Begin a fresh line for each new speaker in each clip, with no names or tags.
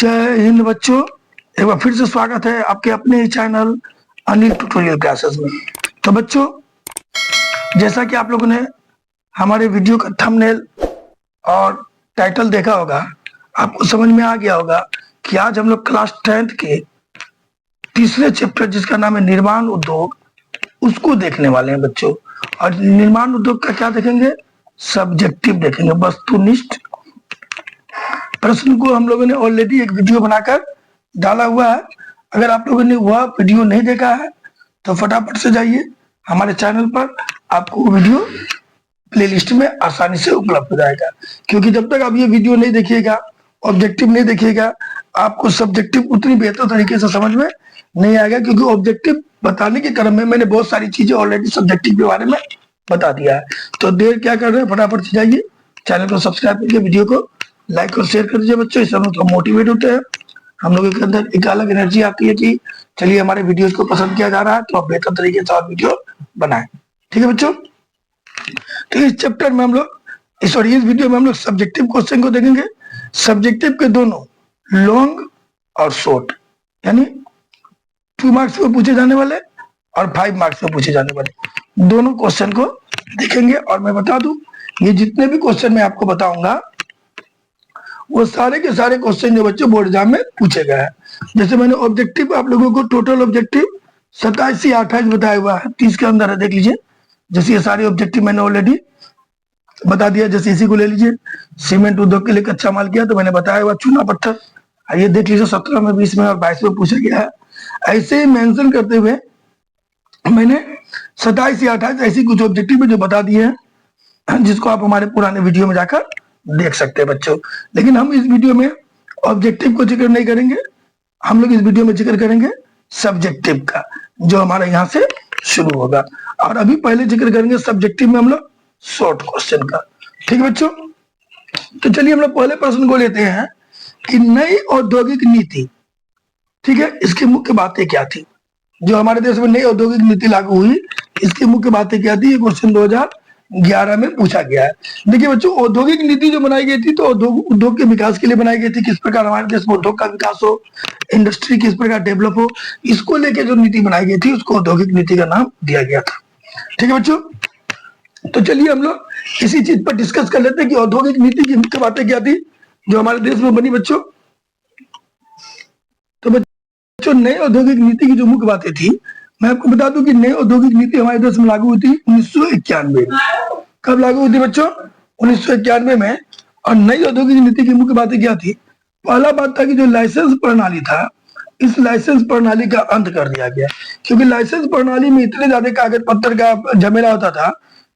जय हिंद बच्चों, एक बार फिर से स्वागत है आपके अपने ही चैनल अनिल ट्यूटोरियल क्लासेस में। तो बच्चों, जैसा कि आप लोगों ने हमारे वीडियो का थंबनेल और टाइटल देखा होगा, आपको समझ में आ गया होगा कि आज हम लोग क्लास 10th के तीसरे चैप्टर जिसका नाम है निर्माण उद्योग, उसको देखने वाले हैं बच्चों। और निर्माण उद्योग का क्या देखेंगे? सब्जेक्टिव देखेंगे, वस्तुनिष्ठ प्रश्न को हम लोगों ने ऑलरेडी एक वीडियो बनाकर डाला हुआ है। अगर आप लोगों ने वह वीडियो नहीं देखा है तो फटाफट से जाइए हमारे चैनल पर, आपको वीडियो प्लेलिस्ट में आसानी से उपलब्ध हो जाएगा। क्योंकि जब तक आप ये वीडियो नहीं देखिएगा, ऑब्जेक्टिव नहीं देखिएगा, आपको सब्जेक्टिव उतनी बेहतर तरीके से समझ में नहीं आएगा। क्योंकि ऑब्जेक्टिव बताने के क्रम में मैंने बहुत सारी चीजें ऑलरेडी सब्जेक्टिव के बारे में बता दिया है। तो देर क्या कर रहे हैं, फटाफट से जाइए चैनल को सब्सक्राइब करके वीडियो को लाइक और शेयर कर दीजिए बच्चों। इससे हम लोग मोटिवेट होते हैं, हम लोगों के अंदर एक अलग एनर्जी आती है कि चलिए हमारे वीडियोस को पसंद किया जा रहा है तो आप बेहतर तरीके से और वीडियो बनाएं। ठीक है बच्चों, तो इस चैप्टर में हम लोग इस वीडियो में हम लोग सब्जेक्टिव क्वेश्चन को देखेंगे। सब्जेक्टिव के दोनों लॉन्ग और शॉर्ट, यानी 2 मार्क्स में पूछे जाने वाले और 5 मार्क्स में पूछे जाने वाले दोनों क्वेश्चन को देखेंगे। और मैं बता दूं, ये जितने भी क्वेश्चन मैं आपको बताऊंगा वो सारे के सारे क्वेश्चन जो बच्चों बोर्ड एग्जाम में पूछे गए हैं। जैसे मैंने ऑब्जेक्टिव आप लोगों को टोटल ऑब्जेक्टिव 27 या 28 बताया हुआ है, 30 के अंदर है, देख लीजिए। जैसे ये सारे ऑब्जेक्टिव मैंने ऑलरेडी बता दिया। जैसे इसी को ले लीजिए, सीमेंट उद्योग के लिए कच्चा माल किया तो मैंने बताया हुआ चूना पत्थर, ये देख लीजिए 17 में, 20 में और 22 में पूछा गया है। ऐसे ही मेंशन करते हुए मैंने 27 या 28 ऐसी कुछ ऑब्जेक्टिव जो बता दिए हैं, जिसको आप हमारे पुराने वीडियो में जाकर देख सकते हैं बच्चों। लेकिन हम इस वीडियो में ऑब्जेक्टिव को जिक्र नहीं करेंगे, हम लोग इस वीडियो में जिक्र करेंगे सब्जेक्टिव का, जो हमारे यहाँ से शुरू होगा। और अभी पहले जिक्र करेंगे सब्जेक्टिव में हम लोग शॉर्ट क्वेश्चन का। ठीक है बच्चों, तो चलिए हम लोग पहले प्रश्न को लेते हैं कि नई औद्योगिक नीति, ठीक है, इसकी मुख्य बातें क्या थी? जो हमारे देश में नई औद्योगिक नीति लागू हुई, इसकी मुख्य बातें क्या थी? ये क्वेश्चन 2011 में पूछा गया है। देखिए बच्चों, औद्योगिक नीति जो बनाई गई थी तो उद्योग के विकास के लिए बनाई गई थी। किस प्रकार हमारे देश में उद्योग का विकास हो, इंडस्ट्री किस प्रकार डेवलप हो, इसको लेके जो नीति बनाई गई थी उसको औद्योगिक नीति का नाम दिया गया था। ठीक है बच्चों, तो चलिए हम लोग इसी चीज पर डिस्कस कर लेते हैं कि औद्योगिक नीति की मुख्य बातें क्या थी जो हमारे देश में बनी बच्चों। तो बच्चों, नई औद्योगिक नीति की जो मुख्य बातें थी, मैं आपको बता दूं कि नई औद्योगिक नीति हमारे देश में लागू हुई थी 1991 में। कब लागू हुई थी बच्चों? 1991 में। और नई औद्योगिक नीति की मुख्य बातें क्या थी? पहला बात था कि जो लाइसेंस प्रणाली था, इस लाइसेंस प्रणाली का अंत कर दिया गया। क्योंकि लाइसेंस प्रणाली में इतने ज्यादा कागज पत्थर का झमेला होता था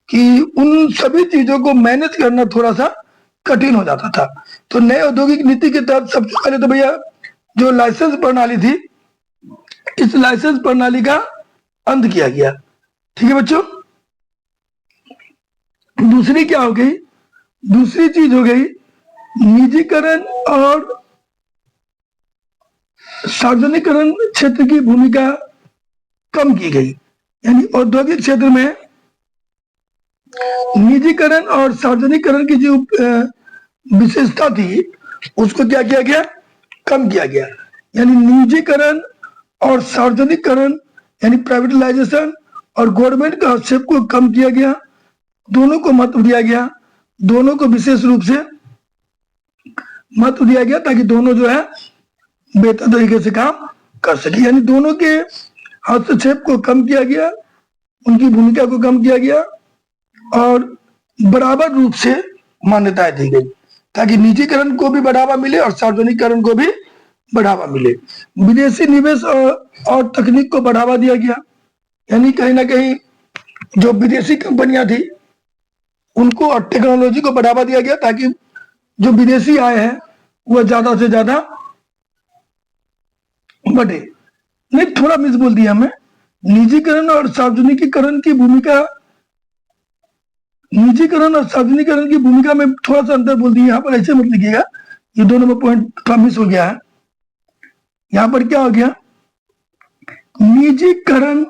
कि उन सभी चीजों को मैनेज करना थोड़ा सा कठिन हो जाता था। तो नई औद्योगिक नीति के तहत सबसे पहले तो भैया जो लाइसेंस प्रणाली थी, इस लाइसेंस प्रणाली का अंत किया गया। ठीक है बच्चों, दूसरी क्या हो गई? दूसरी चीज हो गई निजीकरण और सार्वजनिकरण क्षेत्र की भूमिका कम की गई। यानी औद्योगिक क्षेत्र में निजीकरण और सार्वजनिकरण की जो विशेषता थी उसको क्या किया गया? कम किया गया। यानी निजीकरण और सार्वजनिकरण यानी प्राइवेटाइजेशन और गवर्नमेंट का हस्तक्षेप को कम किया गया, दोनों को महत्व दिया गया, दोनों को विशेष रूप से महत्व दिया गया ताकि दोनों जो है बेहतर तरीके से काम कर सके। यानी दोनों के हस्तक्षेप को कम किया गया, उनकी भूमिका को कम किया गया और बराबर रूप से मान्यताएं दी गई ताकि निजीकरण को भी बढ़ावा मिले और सार्वजनिकरण को भी बढ़ावा मिले। विदेशी निवेश और तकनीक को बढ़ावा दिया गया। यानी कहीं ना कहीं जो विदेशी कंपनियां थी उनको और टेक्नोलॉजी को बढ़ावा दिया गया ताकि जो विदेशी आए हैं वह ज्यादा से ज्यादा बढ़े। नहीं, थोड़ा मिस बोल दिया मैं। निजीकरण और सार्वजनिकीकरण की भूमिका, निजीकरण और सार्वजनिकरण की भूमिका में थोड़ा सा अंतर बोल दिया। यहाँ पर ऐसे मत लिखिएगा, ये दोनों में पॉइंट थोड़ा मिस हो गया है। यहाँ पर क्या हो गया? निजीकरण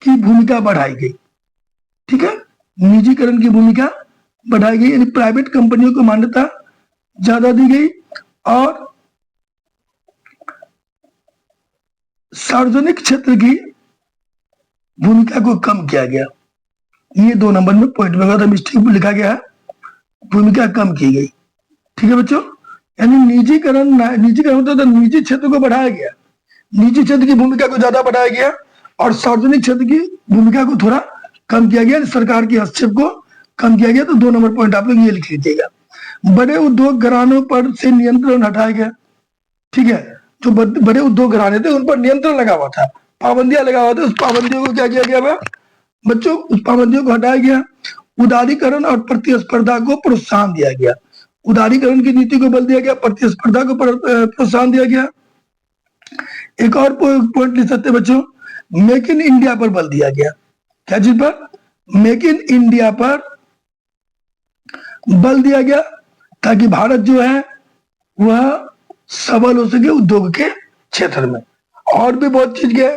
की भूमिका बढ़ाई गई। ठीक है, निजीकरण की भूमिका बढ़ाई गई, यानी प्राइवेट कंपनियों को मान्यता ज्यादा दी गई और सार्वजनिक क्षेत्र की भूमिका को कम किया गया। ये 2 नंबर में पॉइंट में मिस्टेक में लिखा गया है, भूमिका कम की गई। ठीक है बच्चों, यानी निजीकरण होता तो निजी क्षेत्र को बढ़ाया गया, निजी क्षेत्र की भूमिका को ज्यादा बढ़ाया गया और सार्वजनिक क्षेत्र की भूमिका को थोड़ा कम किया गया, सरकार के हस्तक्षेप को कम किया गया। तो 2 नंबर पॉइंट आप लोग ये लिख लीजिएगा। बड़े उद्योग घरानों पर से नियंत्रण हटाया गया। ठीक है, जो बड़े उद्योग घराने थे उन पर नियंत्रण लगा हुआ था, पाबंदियां लगा हुआ था, उस पाबंदियों को क्या किया गया बच्चों, उस पाबंदियों को हटाया गया। उदारीकरण और प्रतिस्पर्धा को प्रोत्साहन दिया गया, उदारीकरण की नीति को बल दिया गया, प्रतिस्पर्धा को प्रोत्साहन दिया गया। एक और पॉइंट लिख सकते बच्चों, मेक इन इंडिया पर बल दिया गया। क्या चीज पर? मेक इन इंडिया पर बल दिया गया ताकि भारत जो है वह सबल हो सके उद्योग के क्षेत्र में। और भी बहुत चीज के,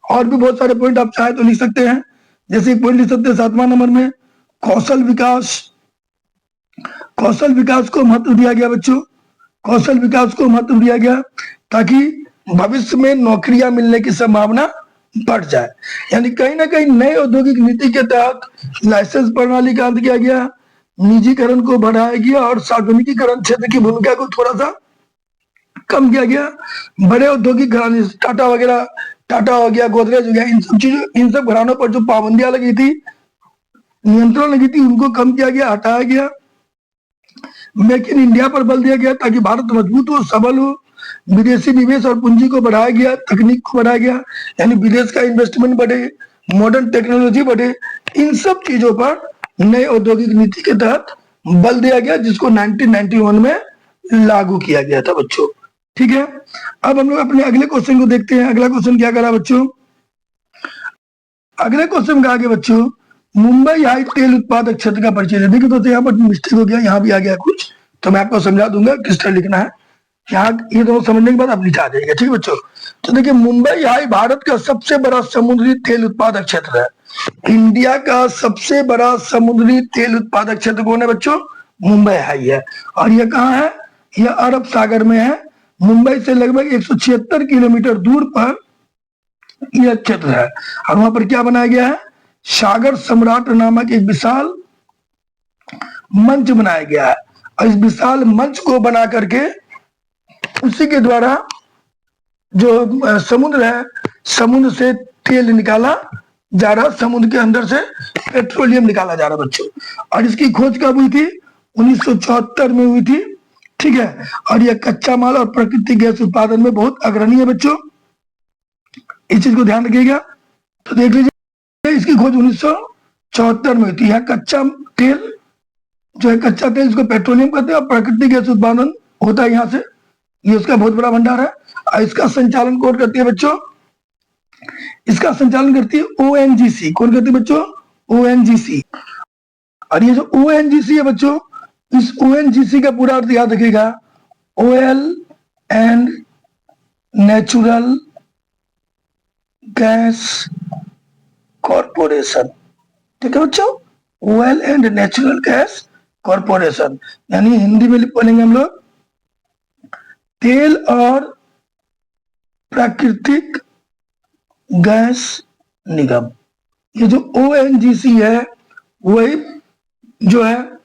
और भी बहुत सारे पॉइंट आप चाहे तो लिख सकते हैं। जैसे एक पॉइंट लिख सकते हैं 7वां नंबर में, कौशल विकास। कौशल विकास को महत्व दिया गया बच्चों, कौशल विकास को महत्व दिया गया ताकि भविष्य में नौकरियां मिलने की संभावना बढ़ जाए। यानी कहीं ना कहीं नए औद्योगिक नीति के तहत लाइसेंस प्रणाली का अंत किया गया, निजीकरण को बढ़ाया गया और सार्वजनिकीकरण क्षेत्र की भूमिका को थोड़ा सा कम किया गया। बड़े औद्योगिक घराने, टाटा वगैरह, टाटा हो गया, गोदरेज हो गया, इन सब चीजों, इन सब घरानों पर जो पाबंदियां लगी थी, नियंत्रण लगी थी, उनको कम किया गया, हटाया गया। मेक इन इंडिया पर बल दिया गया ताकि भारत मजबूत हो, सबल हो। विदेशी निवेश और पूंजी को बढ़ाया गया, तकनीक को बढ़ाया गया, यानी विदेश का इन्वेस्टमेंट बढ़े, मॉडर्न टेक्नोलॉजी बढ़े। इन सब चीजों पर नए औद्योगिक नीति के तहत बल दिया गया, जिसको 1991 में लागू किया गया था बच्चों। ठीक है, अब हम लोग अपने अगले क्वेश्चन को देखते हैं। अगला क्वेश्चन क्या करा बच्चों? अगले क्वेश्चन का आगे बच्चों, मुंबई हाई तेल उत्पादक क्षेत्र का परिचय दे। देखिए दोस्तों, यहाँ पर मिस्टेक हो गया, यहाँ भी आ गया कुछ, तो मैं आपको समझा दूंगा किस तरह लिखना है। यहाँ ये दोनों समझने के बाद आप लिखा जाएगा। ठीक है बच्चों, तो देखिए मुंबई हाई भारत का सबसे बड़ा समुद्री तेल उत्पादक क्षेत्र है। इंडिया का सबसे बड़ा समुद्री तेल उत्पादक क्षेत्र कौन है बच्चों? मुंबई हाई है। और यह कहाँ है? यह अरब सागर में है। मुंबई से लगभग 176 किलोमीटर दूर पर यह क्षेत्र है। और वहां पर क्या बनाया गया है? सागर सम्राट नामक एक विशाल मंच बनाया गया है। और इस विशाल मंच को बना करके उसी के द्वारा जो समुद्र है, समुद्र से तेल निकाला जा रहा, समुद्र के अंदर से पेट्रोलियम निकाला जा रहा बच्चों। और इसकी खोज कब हुई थी? 1974 में हुई थी। ठीक है, और यह कच्चा माल और प्राकृतिक गैस उत्पादन में बहुत अग्रणी है बच्चों, इस चीज को ध्यान रखिएगा। तो देख लीजिए, इसकी खोज 1974 में हुई थी। यहाँ कच्चा तेल जो है, कच्चा तेल इसको पेट्रोलियम कहते हैं, और प्राकृतिक गैस उत्पादन होता है यहाँ से, ये उसका बहुत बड़ा भंडार है। और इसका संचालन कौन करती है बच्चों? इसका संचालन करती है ONGC। कौन करती है बच्चों? ONGC। और ये जो ONGC है बच्चों, इस ONGC का पूरा अर्थ याद रखिएगा, oil and natural gas corporation. ठीक है बच्चों, oil and natural gas corporation, यानी हिंदी में बोलेंगे हम लोग तेल और प्राकृतिक गैस निगम। ये जो ONGC है वही जो है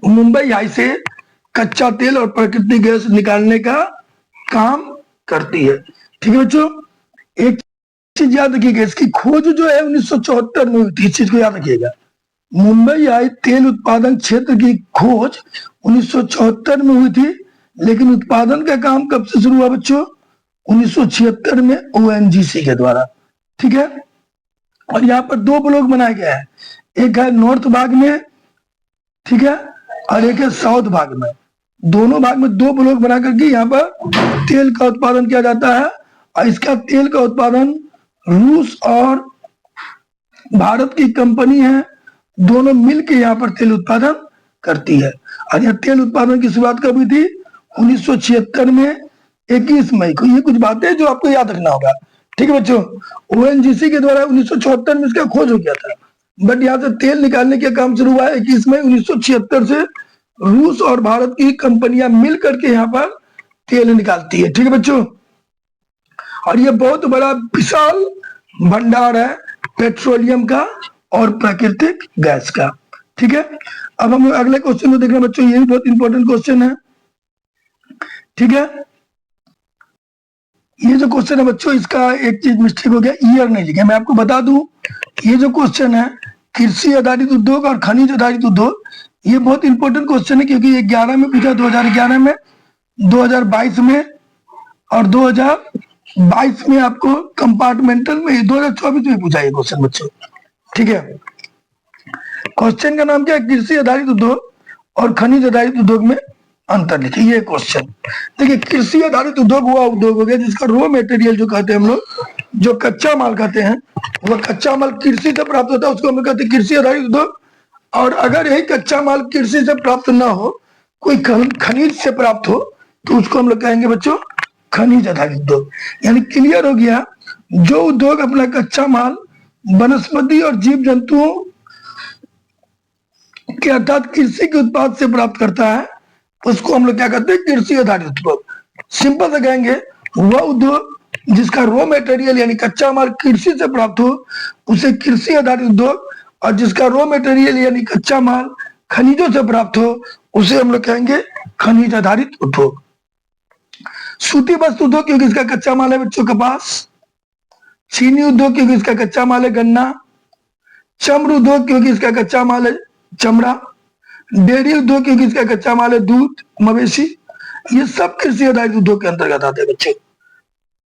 मुंबई हाई से कच्चा तेल और प्राकृतिक गैस निकालने का काम करती है। ठीक है बच्चों, एक चीज याद रखिएगा, इसकी खोज जो है 1974 में हुई थी, इस चीज को याद रखिएगा। मुंबई हाई तेल उत्पादन क्षेत्र की खोज 1974 में हुई थी, लेकिन उत्पादन का काम कब से शुरू हुआ बच्चों? 1976 में ONGC के द्वारा। ठीक है, और यहाँ पर 2 ब्लॉक बनाया गया है, एक है नॉर्थ भाग में, ठीक है, और एक है साउथ भाग में। दोनों भाग में 2 ब्लॉक बना करके यहाँ पर तेल का उत्पादन किया जाता है। और इसका तेल का उत्पादन रूस और भारत की कंपनी है, दोनों मिलकर यहाँ पर तेल उत्पादन करती है। और यह तेल उत्पादन की शुरुआत कब हुई थी? 1976 में 21 मई को। ये कुछ बातें जो आपको याद रखना होगा। ठीक है बच्चों, ONGC के द्वारा 1974 में इसका खोज हो गया था, बट यहाँ से तेल निकालने का काम शुरू हुआ 21 मई 1976 से। रूस और भारत की कंपनियां मिल करके यहाँ पर तेल निकालती है। ठीक है बच्चों, और ये बहुत बड़ा विशाल भंडार है पेट्रोलियम का और प्राकृतिक गैस का। ठीक है, अब हम अगले क्वेश्चन को देखना बच्चों, ये भी बहुत इंपॉर्टेंट क्वेश्चन है। ठीक है, ये जो क्वेश्चन है बच्चों, इसका एक चीज मिस्टेक हो गया, ईयर नहीं लिखा। मैं आपको बता दूं, ये जो क्वेश्चन है कृषि आधारित उद्योग और खनिज आधारित उद्योग, ये बहुत इंपॉर्टेंट क्वेश्चन है, क्योंकि ये 11 में पूछा, 2011 में, 2022 में और 2022 में आपको कंपार्टमेंटल में, 2024 में पूछा ये क्वेश्चन बच्चों। ठीक है, क्वेश्चन का नाम क्या है, कृषि आधारित उद्योग और खनिज आधारित उद्योग में अंतर लिखिए, ये क्वेश्चन। देखिए, कृषि आधारित उद्योग हुआ उद्योग हो गया जिसका रॉ मटेरियल जो कहते हैं हम लोग, जो कच्चा माल कहते हैं, वह कच्चा माल कृषि से प्राप्त होता है, उसको हम कहते हैं कृषि आधारित उद्योग। और अगर यही कच्चा माल कृषि से प्राप्त ना हो, कोई खनिज से प्राप्त हो, तो उसको हम लोग कहेंगे बच्चों खनिज आधारित उद्योग। यानी क्लियर हो गया, जो उद्योग अपना कच्चा माल वनस्पति और जीव जंतुओं के अर्थात कृषि के उत्पाद से प्राप्त करता है, उसको हम लोग क्या कहते हैं, कृषि आधारित उद्योग। सिंपल से कहेंगे, वह उद्योग जिसका रॉ मटेरियल यानी कच्चा माल कृषि से प्राप्त हो, उसे कृषि आधारित उद्योग, और जिसका रॉ मटेरियल यानी कच्चा माल खनिजों से प्राप्त हो, उसे हम लोग कहेंगे खनिज आधारित उद्योग। सूती वस्त्र उद्योग क्योंकि इसका कच्चा माल है बच्चों कपास। चीनी उद्योग क्योंकि इसका कच्चा माल है गन्ना। चम्र उद्योग क्योंकि इसका कच्चा माल है चमड़ा। डेयरी उद्योग क्योंकि इसका कच्चा माल है दूध, मवेशी। ये सब कृषि आधारित उद्योग के अंतर्गत आते हैं बच्चों।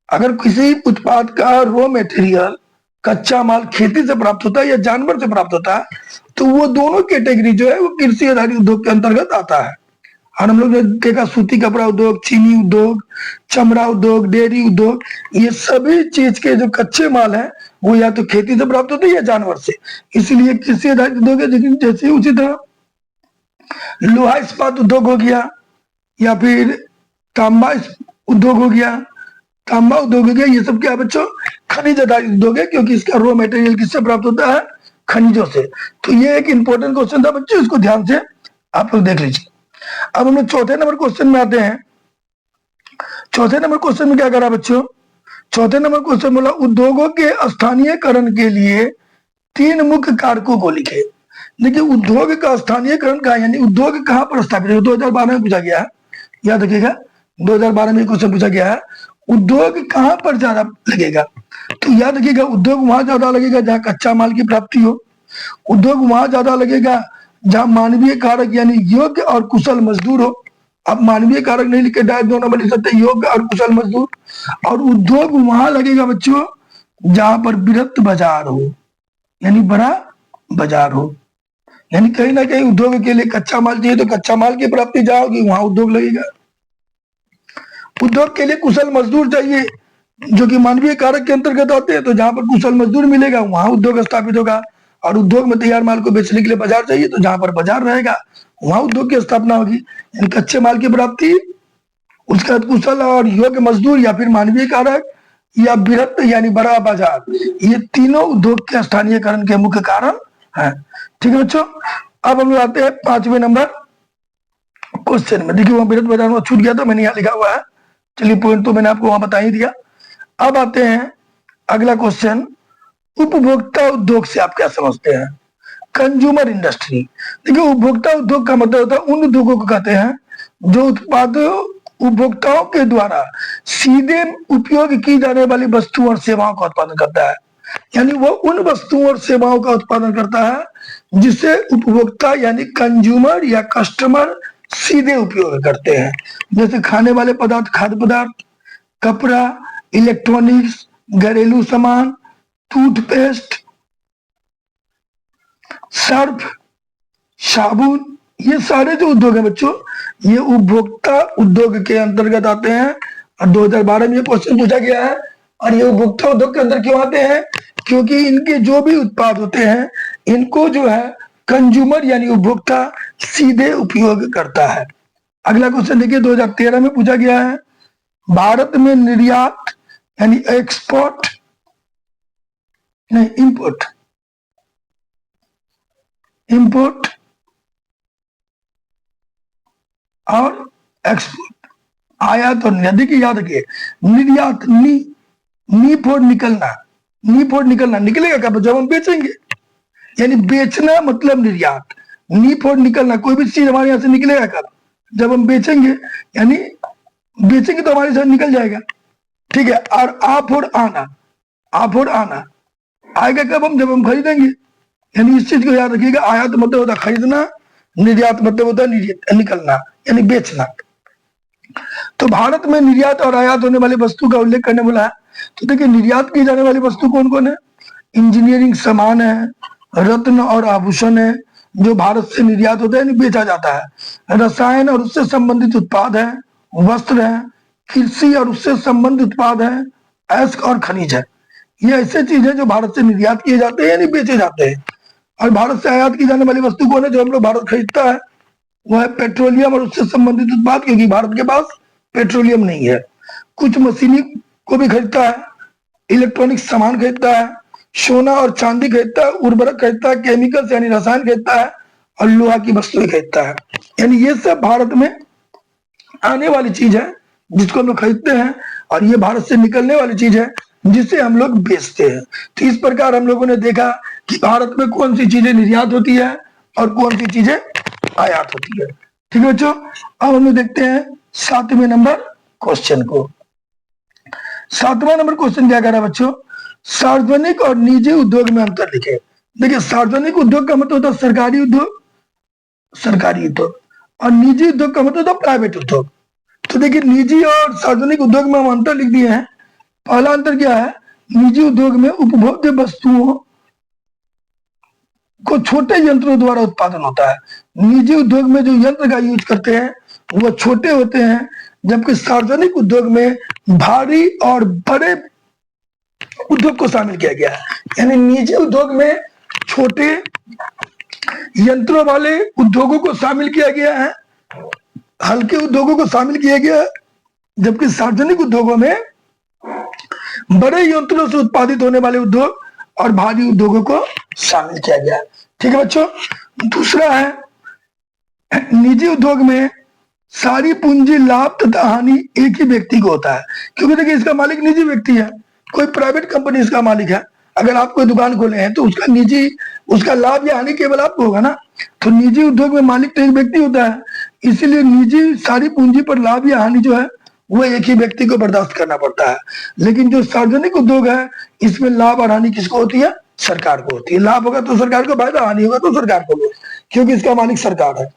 अगर किसी उत्पाद का रॉ मटेरियल कच्चा माल खेती से प्राप्त होता है या जानवर से प्राप्त होता है, तो वो दोनों कैटेगरी जो है वो कृषि आधारित उद्योग के अंतर्गत आता है। और हम लोग ने देखा, सूती कपड़ा उद्योग, चीनी उद्योग, चमड़ा उद्योग, डेयरी उद्योग, ये सभी चीज के जो कच्चे माल है वो या तो खेती से प्राप्त होते हैं या जानवर से, इसलिए कृषि आधारित उद्योग है। लेकिन जैसे उसी तरह लोहा इस्पात उद्योग हो गया, या फिर तांबा उद्योग हो गया, तांबा उद्योग हो गया, ये सब क्या है बच्चों, खनिज आधारित उद्योग है, क्योंकि इसका रॉ मटेरियल किससे प्राप्त होता है, खनिजों से। तो ये एक इंपॉर्टेंट क्वेश्चन था बच्चों, इसको ध्यान से आप लोग देख लीजिए। अब हम लोग चौथे नंबर क्वेश्चन में आते हैं। चौथे नंबर क्वेश्चन में क्या करा बच्चों, चौथे नंबर क्वेश्चन बोला उद्योगों के स्थानीयकरण के लिए 3 मुख्य कारकों को लिखे। देखिए, उद्योग का स्थानीयकरण कहा, यानी उद्योग कहाँ पर स्थापित है, 2012 में पूछा गया है, याद रखिएगा, 2012 में क्वेश्चन पूछा गया है, उद्योग कहाँ पर ज्यादा लगेगा। तो याद रखिएगा, उद्योग वहां ज्यादा लगेगा जहाँ कच्चा माल की प्राप्ति हो। उद्योग वहां ज्यादा लगेगा जहाँ मानवीय कारक यानी योग्य और कुशल मजदूर हो। अब मानवीय कारक नहीं लिखे, डायरेक्ट 2 नंबर लिख सकते, योग्य और कुशल मजदूर। और उद्योग वहां लगेगा बच्चों जहां पर बृहत बाजार हो, यानी बड़ा बाजार हो। यानी कहीं ना कहीं उद्योग के लिए कच्चा माल चाहिए, तो कच्चा माल की प्राप्ति जहां होगी वहां उद्योग लगेगा। उद्योग के लिए कुशल मजदूर चाहिए, जो कि मानवीय कारक के अंतर्गत आते हैं, तो जहां पर कुशल मजदूर मिलेगा वहां उद्योग स्थापित होगा। और उद्योग में तैयार माल को बेचने के लिए बाजार चाहिए, तो जहां पर बाजार रहेगा वहां उद्योग की स्थापना होगी। यानी कच्चे माल की प्राप्ति, उसका कुशल और योग्य मजदूर, या फिर मानवीय कारक, या बृहत यानी बड़ा बाजार, ये तीनों उद्योग के स्थानीयकरण के मुख्य कारण है। ठीक है बच्चों, अब हम लोग आते हैं 5वें नंबर क्वेश्चन में। देखिए, वहां बृहत बाजार में छूट गया था, मैंने यहाँ लिखा हुआ है, चलिए पॉइंट तो मैंने आपको वहां बता ही दिया। अब आते हैं अगला क्वेश्चन, उपभोक्ता उद्योग से आप क्या समझते हैं, कंज्यूमर इंडस्ट्री। देखिए, उपभोक्ता उद्योग का मतलब होता है उन उद्योगों को कहते हैं जो उत्पाद उपभोक्ताओं के द्वारा सीधे उपयोग की जाने वाली वस्तुओं और सेवाओं का उत्पादन करता है। यानी वो उन वस्तुओं और सेवाओं का उत्पादन करता है जिसे उपभोक्ता यानी कंज्यूमर या कस्टमर सीधे उपयोग करते हैं, जैसे खाने वाले पदार्थ, खाद्य पदार्थ, कपड़ा, इलेक्ट्रॉनिक्स, घरेलू सामान, टूथपेस्ट, सर्फ, साबुन, ये सारे जो उद्योग है बच्चों, ये उपभोक्ता उद्योग के अंतर्गत आते हैं। और 2012 में ये क्वेश्चन पूछा गया है। और ये उपभोक्ता उद्योग के अंदर क्यों आते हैं, क्योंकि इनके जो भी उत्पाद होते हैं, इनको जो है कंज्यूमर यानी उपभोक्ता सीधे उपयोग करता है। अगला क्वेश्चन देखिए, 2013 में पूछा गया है, भारत में निर्यात यानी एक्सपोर्ट नहीं इंपोर्ट, इंपोर्ट और एक्सपोर्ट, आयात और निर्यात। देखिए, याद रखिए, निर्यात नी फॉर निकलना, नी फॉर निकलना, निकलेगा कब? जब हम बेचेंगे। यानी बेचना मतलब निर्यात। नी फॉर निकलना, कोई भी चीज हमारे यहाँ से निकलेगा कब? जब हम बेचेंगे। यानी बेचेंगे तो हमारे साथ निकल जाएगा। ठीक है। और आ फॉर आना, आ फॉर आना आएगा कब? हम जब हम खरीदेंगे। यानी इस चीज को याद रखिएगा, आयात मतलब होता है खरीदना, निर्यात मतलब होता है निकलना यानी बेचना। तो भारत में निर्यात और आयात होने वाली वस्तु का उल्लेख करने बोला है। तो देखिए, निर्यात की जाने वाली वस्तु कौन कौन है? इंजीनियरिंग सामान है, रत्न और आभूषण है, जो भारत से निर्यात होता है, बेचा जाता है। रसायन और उससे संबंधित उत्पाद है, वस्त्र है, कृषि और उससे संबंधित उत्पाद है, अयस्क और खनिज है। ये ऐसे चीज है जो भारत से निर्यात किए जाते हैं यानी बेचे जाते हैं। और भारत से आयात की जाने वाली वस्तु कौन है जो हम लोग भारत खरीदता है? वो है पेट्रोलियम और उससे संबंधित उत्पाद, क्योंकि भारत के पास पेट्रोलियम नहीं है। कुछ मशीनी को भी खरीदता है, इलेक्ट्रॉनिक सामान खरीदता है, सोना और चांदी खरीदता है, उर्वरक खरीदता है, केमिकल्स यानी रसायन खरीदता है, और लोहा की वस्तुएं खरीदता है। यानी ये सब भारत में आने वाली चीज है जिसको हम लोग खरीदते हैं, और ये भारत से निकलने वाली चीज है जिसे हम लोग बेचते हैं। तो इस प्रकार हम लोगों ने देखा कि भारत में कौन सी चीजें निर्यात होती है और कौन सी चीजें आयात होती है। ठीक है बच्चों, अब हम लोग देखते हैं 7वें नंबर क्वेश्चन को। 7वां नंबर क्वेश्चन क्या कह रहा है बच्चों? सार्वजनिक और निजी उद्योग में अंतर लिखे। देखिए, सार्वजनिक उद्योग का मतलब होता है सरकारी उद्योग, सरकारी उद्योग, और निजी उद्योग का मतलब होता है प्राइवेट उद्योग। तो देखिए, निजी और सार्वजनिक उद्योग में हम अंतर लिख दिए हैं। पहला अंतर क्या है? निजी उद्योग में उपभोग्य वस्तुओं को छोटे यंत्रों द्वारा उत्पादन होता है। निजी उद्योग में जो यंत्र का यूज करते हैं वो छोटे होते हैं, जबकि सार्वजनिक उद्योग में भारी और बड़े उद्योग को शामिल किया गया है। यानी निजी उद्योग में छोटे यंत्रों वाले उद्योगों को शामिल किया गया है, हल्के उद्योगों को शामिल किया गया है, जबकि सार्वजनिक उद्योगों में बड़े यंत्रों से उत्पादित होने वाले उद्योग और भारी उद्योगों को शामिल किया गया है। ठीक है बच्चों। दूसरा है, निजी उद्योग में सारी पूंजी, लाभ तथा हानि एक ही व्यक्ति को होता है, क्योंकि देखिए इसका मालिक निजी व्यक्ति है, कोई प्राइवेट कंपनी इसका मालिक है। अगर आप कोई दुकान खोले हैं तो उसका निजी, उसका लाभ या हानि केवल आपको होगा ना। तो निजी उद्योग में मालिक तो एक व्यक्ति होता है, इसीलिए निजी सारी पूंजी पर लाभ या हानि जो है वो एक ही व्यक्ति को बर्दाश्त करना पड़ता है। लेकिन जो सार्वजनिक उद्योग है इसमें लाभ और हानि किसको होती है? सरकार को होती है। लाभ होगा तो सरकार को फायदा, हानि होगा तो सरकार को होगा, क्योंकि इसका मालिक सरकार है।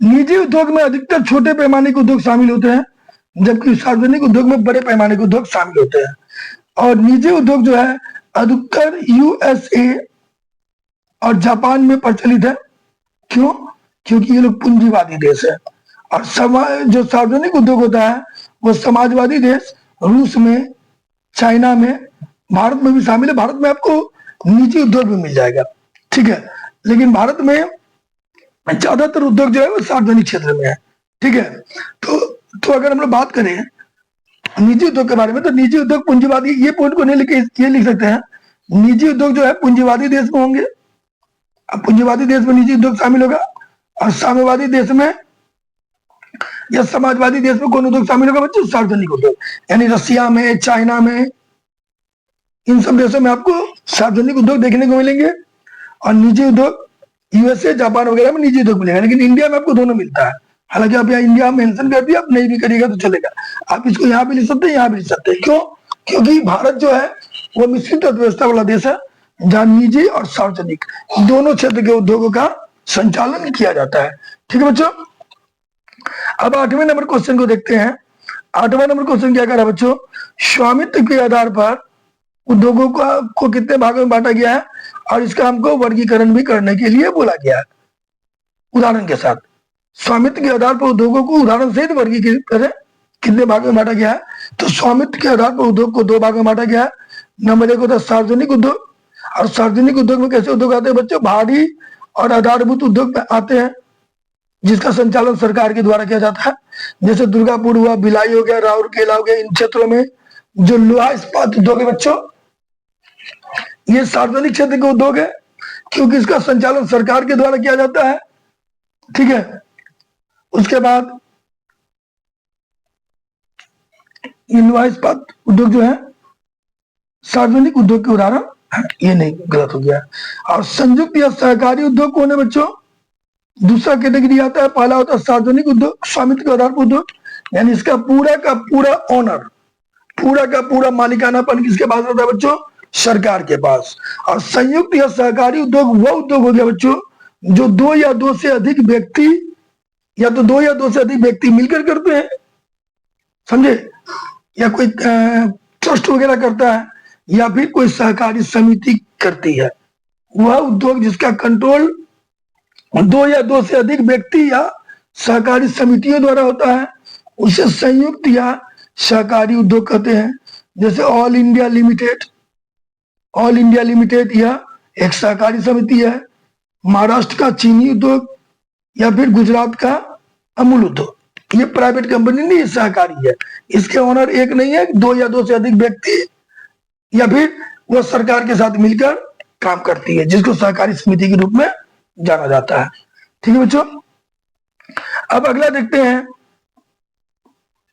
निजी उद्योग में अधिकतर छोटे पैमाने के उद्योग शामिल होते हैं, जबकि सार्वजनिक उद्योग में बड़े पैमाने के उद्योग शामिल होते हैं। और निजी उद्योग जो है अधिकतर यूएसए और जापान में प्रचलित है। क्यों? क्योंकि ये लोग पूंजीवादी देश है। और जो सार्वजनिक उद्योग होता है वो समाजवादी देश रूस में, चाइना में, भारत में भी शामिल है। भारत में आपको निजी उद्योग भी मिल जाएगा, ठीक है, लेकिन भारत में ज्यादातर उद्योग जो है वो सार्वजनिक क्षेत्र में है। ठीक है। तो अगर हम लोग बात करें निजी उद्योग के बारे में, तो निजी उद्योग पूंजीवादी, ये पॉइंट को नहीं लिखे, ये लिख सकते हैं, निजी उद्योग जो है पूंजीवादी देश में होंगे। अब पूंजीवादी देश में निजी उद्योग शामिल होगा, और साम्यवादी देश में या समाजवादी देश में कौन उद्योग शामिल होगा बच्चों? सार्वजनिक उद्योग। यानी रसिया में, चाइना में, इन सब देशों में आपको सार्वजनिक उद्योग देखने को मिलेंगे, और निजी उद्योग यूएसए, जापान वगैरह में निजी उद्योग मिलेगा। लेकिन इंडिया में आपको दोनों मिलता है। हालांकि आप यहाँ इंडिया मेंशन कर दिया, आप नहीं भी करिएगा तो चलेगा, आप इसको यहाँ भी लिख सकते हैं, यहाँ भी लिख सकते हैं। क्यों? क्योंकि भारत जो है वो मिश्रित अर्थव्यवस्था वाला देश है, जहाँ निजी और सार्वजनिक दोनों क्षेत्र के उद्योगों का संचालन किया जाता है। ठीक है बच्चों। अब 8वें नंबर क्वेश्चन को देखते हैं। 8वां नंबर क्वेश्चन क्या कर रहा है बच्चों? स्वामित्व के आधार पर उद्योगों को कितने भागों में बांटा गया है, और इसका हमको वर्गीकरण भी करने के लिए बोला गया है उदाहरण के साथ। स्वामित्व के आधार पर उद्योगों को उदाहरण सहित वर्गीकृत करें, कितने भागों में बांटा गया है? तो स्वामित्व के आधार पर उद्योग को 2 भागों में बांटा गया है। नंबर 1 होता है सार्वजनिक उद्योग, और सार्वजनिक उद्योग में कैसे उद्योग आते हैं बच्चों? भारी और आधारभूत उद्योग आते हैं, जिसका संचालन सरकार के द्वारा किया जाता है। जैसे दुर्गापुर हुआ, भिलाई हो गया, राउरकेला हो गया, इन क्षेत्रों में जो लोहा इस्पात उद्योग है बच्चों, ये सार्वजनिक क्षेत्र के उद्योग है, क्योंकि इसका संचालन सरकार के द्वारा किया जाता है। ठीक है। उसके बाद ये लोहा इस्पात उद्योग जो है सार्वजनिक उद्योग के उदाहरण है। ये नहीं, गलत हो गया। और संयुक्त या सहकारी उद्योग कौन है बच्चों? दूसरा कैटेगरी आता है, पहला होता है सार्वजनिक उद्योग, स्वामित्व के आधार पर उद्योग, यानी इसका पूरा का पूरा ऑनर, पूरा का पूरा मालिकानापन किसके पास होता है बच्चों? सरकार के पास। और संयुक्त या सहकारी उद्योग वह उद्योग हो गया बच्चों जो दो या दो से अधिक व्यक्ति, या तो दो या दो से अधिक व्यक्ति मिलकर करते हैं, समझे, या कोई ट्रस्ट वगैरह करता है, या फिर कोई सहकारी समिति करती है। वह उद्योग जिसका कंट्रोल दो या दो से अधिक व्यक्ति या सहकारी समितियों द्वारा होता है उसे संयुक्त या सहकारी उद्योग कहते हैं। जैसे all India limited, all India limited यह एक सहकारी समिति है। महाराष्ट्र का चीनी उद्योग या फिर गुजरात का अमूल उद्योग, ये प्राइवेट कंपनी नहीं, सहकारी है। इसके ओनर एक नहीं है, दो या दो से अधिक व्यक्ति या फिर वह सरकार के साथ मिलकर काम करती है, जिसको सहकारी समिति के रूप में जाना जाता है। ठीक है बच्चों, अब अगला देखते हैं,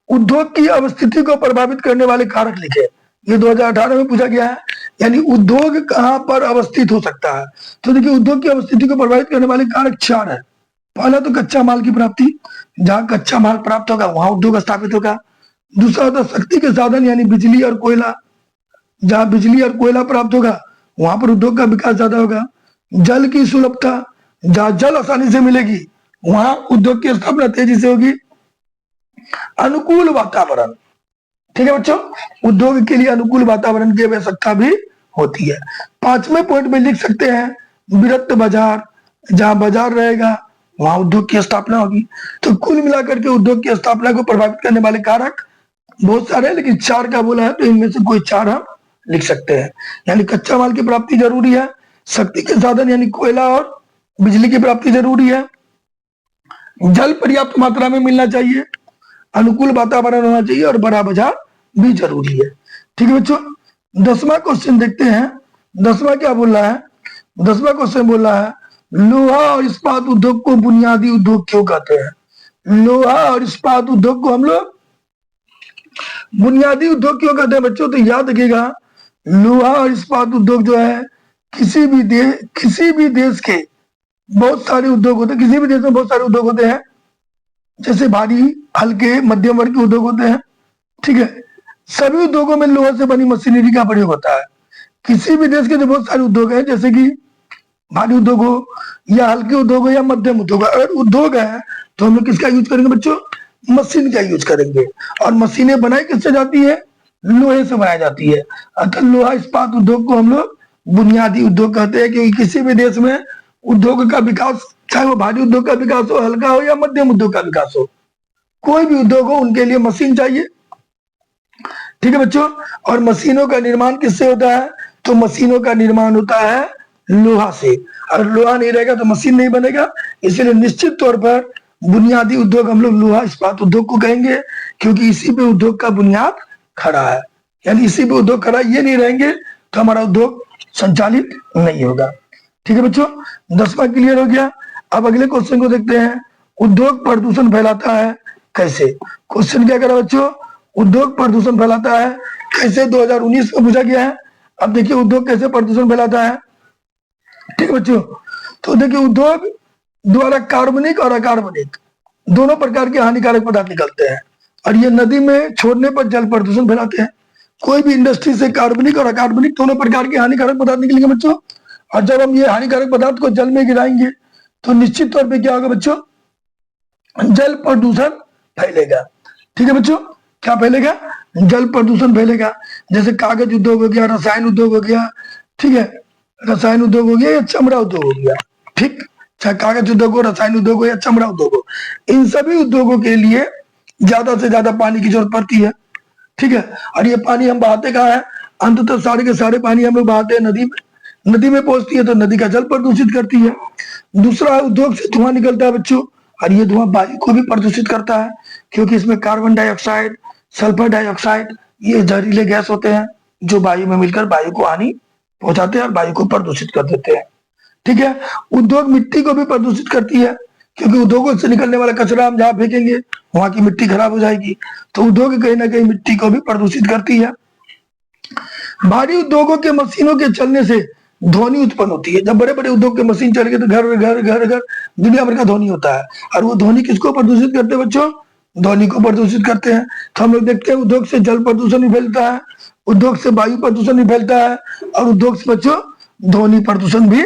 उद्योग की अवस्थिति को प्रभावित करने वाले कारक लिखे। ये 2018 में पूछा गया है, यानी उद्योग कहां पर अवस्थित हो सकता है। तो देखिए, उद्योग की अवस्थिति को प्रभावित करने वाले कारक 4 है। पहला तो कच्चा माल की प्राप्ति, जहां कच्चा माल प्राप्त होगा वहां उद्योग स्थापित होगा। दूसरा होता है शक्ति के साधन, यानी बिजली और कोयला, जहां बिजली और कोयला प्राप्त होगा वहां पर उद्योग का विकास ज्यादा होगा। जल की सुलभता, जहां जल आसानी से मिलेगी वहां उद्योग की स्थापना तेजी से होगी। अनुकूल वातावरण, ठीक है बच्चों, उद्योग के लिए अनुकूल वातावरण की आवश्यकता भी होती है। 5वें पॉइंट में लिख सकते हैं विरक्त बाजार, जहां बाजार रहेगा वहां उद्योग की स्थापना होगी। तो कुल मिलाकर के उद्योग की स्थापना को प्रभावित करने वाले कारक बहुत सारे हैं, लेकिन 4 का बोला है तो इनमें से कोई 4 हम लिख सकते हैं। यानी कच्चा माल की प्राप्ति जरूरी है, शक्ति के साधन यानी कोयला और बिजली की प्राप्ति जरूरी है, जल पर्याप्त मात्रा में मिलना चाहिए, अनुकूल वातावरण होना चाहिए और बड़ा बाजार भी जरूरी है। ठीक है बच्चों, 10वां क्वेश्चन देखते हैं। 10वां क्या बोल रहा है? 10वां क्वेश्चन बोल रहा है, लोहा और इस्पात उद्योग को बुनियादी उद्योग क्यों कहते हैं? लोहा और इस्पात उद्योग को हम लोग बुनियादी उद्योग क्यों कहते हैं बच्चों? तो याद रखिएगा, लोहा और इस्पात उद्योग जो है किसी भी देश के बहुत सारे उद्योग होते हैं, किसी भी देश में बहुत सारे उद्योग होते हैं, जैसे भारी, हल्के, मध्यम वर्ग के उद्योग होते हैं। ठीक है, सभी उद्योगों में लोहे से बनी मशीनरी का प्रयोग होता है। किसी भी देश के जो बहुत सारे उद्योग हैं, जैसे कि भारी उद्योग हो या हल्के उद्योग हो या मध्यम उद्योग हो, अगर उद्योग है तो हम लोग किसका यूज करेंगे बच्चों? मशीन का यूज करेंगे। और मशीनें बनाई किससे जाती है? लोहे से बनाई जाती है। अतः लोहा इस्पात उद्योग को हम लोग बुनियादी उद्योग कहते हैं, क्योंकि किसी भी देश में उद्योग का विकास, चाहे वो भारी उद्योग का विकास हो, हल्का हो या मध्यम उद्योग का विकास हो, कोई भी उद्योग हो उनके लिए मशीन चाहिए। ठीक है बच्चों, और मशीनों का निर्माण किससे होता है? तो मशीनों का निर्माण होता है लोहा से। अगर लोहा नहीं रहेगा तो मशीन नहीं बनेगा। इसलिए निश्चित तौर पर बुनियादी उद्योग हम लोग लोहा इस्पात उद्योग को कहेंगे, क्योंकि इसी पे उद्योग का बुनियाद खड़ा है। यानी इसी पे उद्योग खड़ा, ये नहीं रहेंगे तो हमारा उद्योग संचालित नहीं होगा। ठीक है बच्चों, 10वां क्लियर हो गया। अब अगले क्वेश्चन को देखते हैं, उद्योग प्रदूषण फैलाता है कैसे? क्वेश्चन क्या करा बच्चों? उद्योग प्रदूषण फैलाता है कैसे, 2019 में पूछा गया है। अब देखिए उद्योग कैसे प्रदूषण फैलाता है। ठीक है बच्चों, तो देखिए उद्योग द्वारा कार्बनिक और अकार्बनिक दोनों प्रकार के हानिकारक पदार्थ निकलते हैं, और ये नदी में छोड़ने पर जल प्रदूषण फैलाते हैं। कोई भी इंडस्ट्री से कार्बनिक और अकार्बनिक दोनों प्रकार के हानिकारक पदार्थ निकलेंगे बच्चों, और जब हम ये हानिकारक पदार्थ को जल में गिराएंगे तो निश्चित तौर पे क्या होगा बच्चों? जल प्रदूषण फैलेगा। ठीक है बच्चों, क्या फैलेगा? जल प्रदूषण फैलेगा। जैसे कागज उद्योग हो गया, रसायन उद्योग हो गया, ठीक है, रसायन उद्योग हो गया या चमड़ा उद्योग हो गया, ठीक, चाहे कागज उद्योग हो, रसायन उद्योग हो या चमड़ा उद्योग हो, इन सभी उद्योगों के लिए ज्यादा से ज्यादा पानी की जरूरत पड़ती है। ठीक है, और ये पानी हम बहाते कहाँ है? अंततः सारे के सारे पानी हम लोग बहाते हैं नदी में, नदी में पहुंचती है तो नदी का जल प्रदूषित करती है। दूसरा, उद्योग से धुआं निकलता है बच्चों, और ये धुआं वायु को भी प्रदूषित करता है, क्योंकि इसमें कार्बन डाइऑक्साइड, सल्फर डाइऑक्साइड, ये जहरीले गैस होते हैं जो वायु में मिलकर वायु को हानि पहुंचाते हैं और वायु को प्रदूषित कर देते हैं। ठीक है, उद्योग मिट्टी को भी प्रदूषित करती है, क्योंकि उद्योगों से निकलने वाला कचरा हम जहाँ फेंकेंगे वहां की मिट्टी खराब हो जाएगी। तो उद्योग कहीं ना कहीं मिट्टी को भी प्रदूषित करती है। भारी उद्योगों के मशीनों के चलने से ध्वनि उत्पन्न होती है। जब बड़े बड़े उद्योग के मशीन चल गए तो घर घर घर घर दुनिया भर का ध्वनि होता है। और वो ध्वनि किसको प्रदूषित करते हैं बच्चों? ध्वनि को प्रदूषित करते हैं। तो हम लोग देखते हैं उद्योग से जल प्रदूषण भी फैलता है, उद्योग से वायु प्रदूषण भी फैलता है, और उद्योग से बच्चों ध्वनि प्रदूषण भी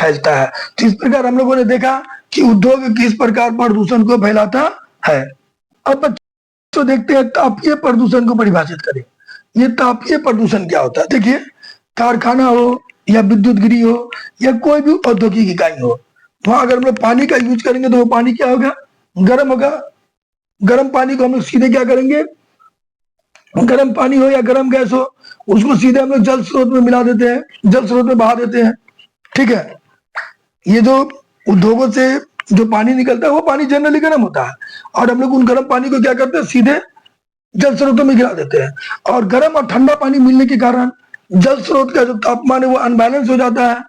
फैलता है। तो इस प्रकार हम लोगों ने देखा कि उद्योग किस प्रकार प्रदूषण को फैलाता है। अब बच्चों देखते हैं तापीय प्रदूषण को परिभाषित करें। ये तापीय प्रदूषण क्या होता है? देखिए, कारखाना हो या विद्युत गिरी हो या कोई भी औद्योगिक इकाई हो, वहां अगर हम लोग पानी का यूज करेंगे तो वो पानी क्या होगा? गर्म होगा। गर्म पानी को हम लोग सीधे क्या करेंगे? गर्म पानी हो या गर्म गैस हो, उसको सीधे हम लोग जल स्रोत में मिला देते हैं, जल स्रोत में बहा देते हैं। ठीक है, ये जो उद्योगों से जो पानी निकलता है वो पानी जनरली गर्म होता है, और हम लोग उन गर्म पानी को क्या करते हैं? सीधे जल स्रोतों में गिरा देते हैं। और गर्म और ठंडा पानी मिलने के कारण जल स्रोत का जो तापमान है वो अनबैलेंस हो जाता है।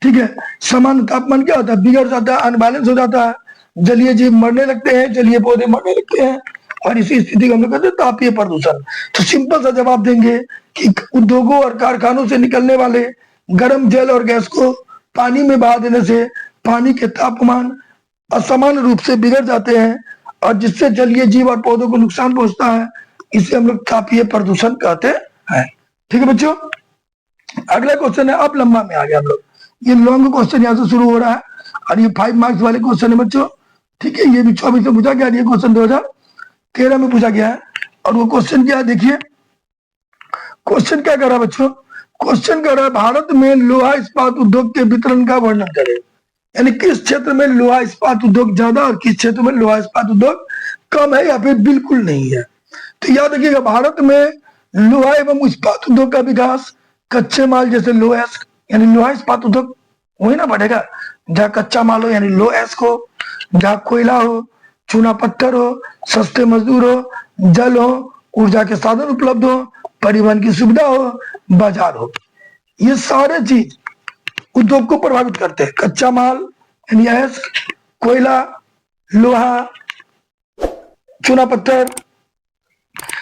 ठीक है, समान तापमान क्या होता है? बिगड़ जाता है, अनबैलेंस हो जाता है। जलीय जीव मरने लगते हैं, जलीय पौधे मरने लगते हैं, और इसी स्थिति को हम लोग कहते हैं तापीय प्रदूषण। तो सिंपल सा जवाब देंगे कि उद्योगों और कारखानों से निकलने वाले गर्म जल और गैस को पानी में बहा देने से पानी के तापमान असमान रूप से बिगड़ जाते हैं, और जिससे जलीय जीव और पौधों को नुकसान पहुंचता है। इसे हम लोग तापीय प्रदूषण कहते हैं। ठीक है बच्चों, अगला क्वेश्चन है, अब लंबा में आ गया हम लोग। ये लॉन्ग क्वेश्चन यहाँ से शुरू हो रहा है, और ये 5 मार्क्स वाले क्वेश्चन है बच्चों। ठीक है, ये भी 24 में पूछा गया, ये क्वेश्चन 2013 में पूछा गया है। और वो क्वेश्चन क्या है देखिए, क्वेश्चन क्या कर रहा है बच्चों? क्वेश्चन कर रहा है भारत में लोहा इस्पात उद्योग के वितरण का वर्णन करें। यानी किस क्षेत्र में लोहा इस्पात उद्योग ज्यादा और किस क्षेत्र में लोहा इस्पात उद्योग कम है या फिर बिल्कुल नहीं है। तो याद रखिएगा, भारत में लोहा एवं इस्पात उद्योग का विकास कच्चे माल जैसे लो एस यानी लोहा इस्पात उद्योग वही ना बढ़ेगा जहाँ कच्चा माल हो यानी लो एस हो, जहाँ कोयला हो, चूना पत्थर हो, सस्ते मजदूर हो, जल हो, ऊर्जा के साधन उपलब्ध हो, परिवहन की सुविधा हो, बाजार हो। ये सारे चीज उद्योग को प्रभावित करते हैं। कच्चा माल यानी एस, कोयला, लोहा, चूना पत्थर,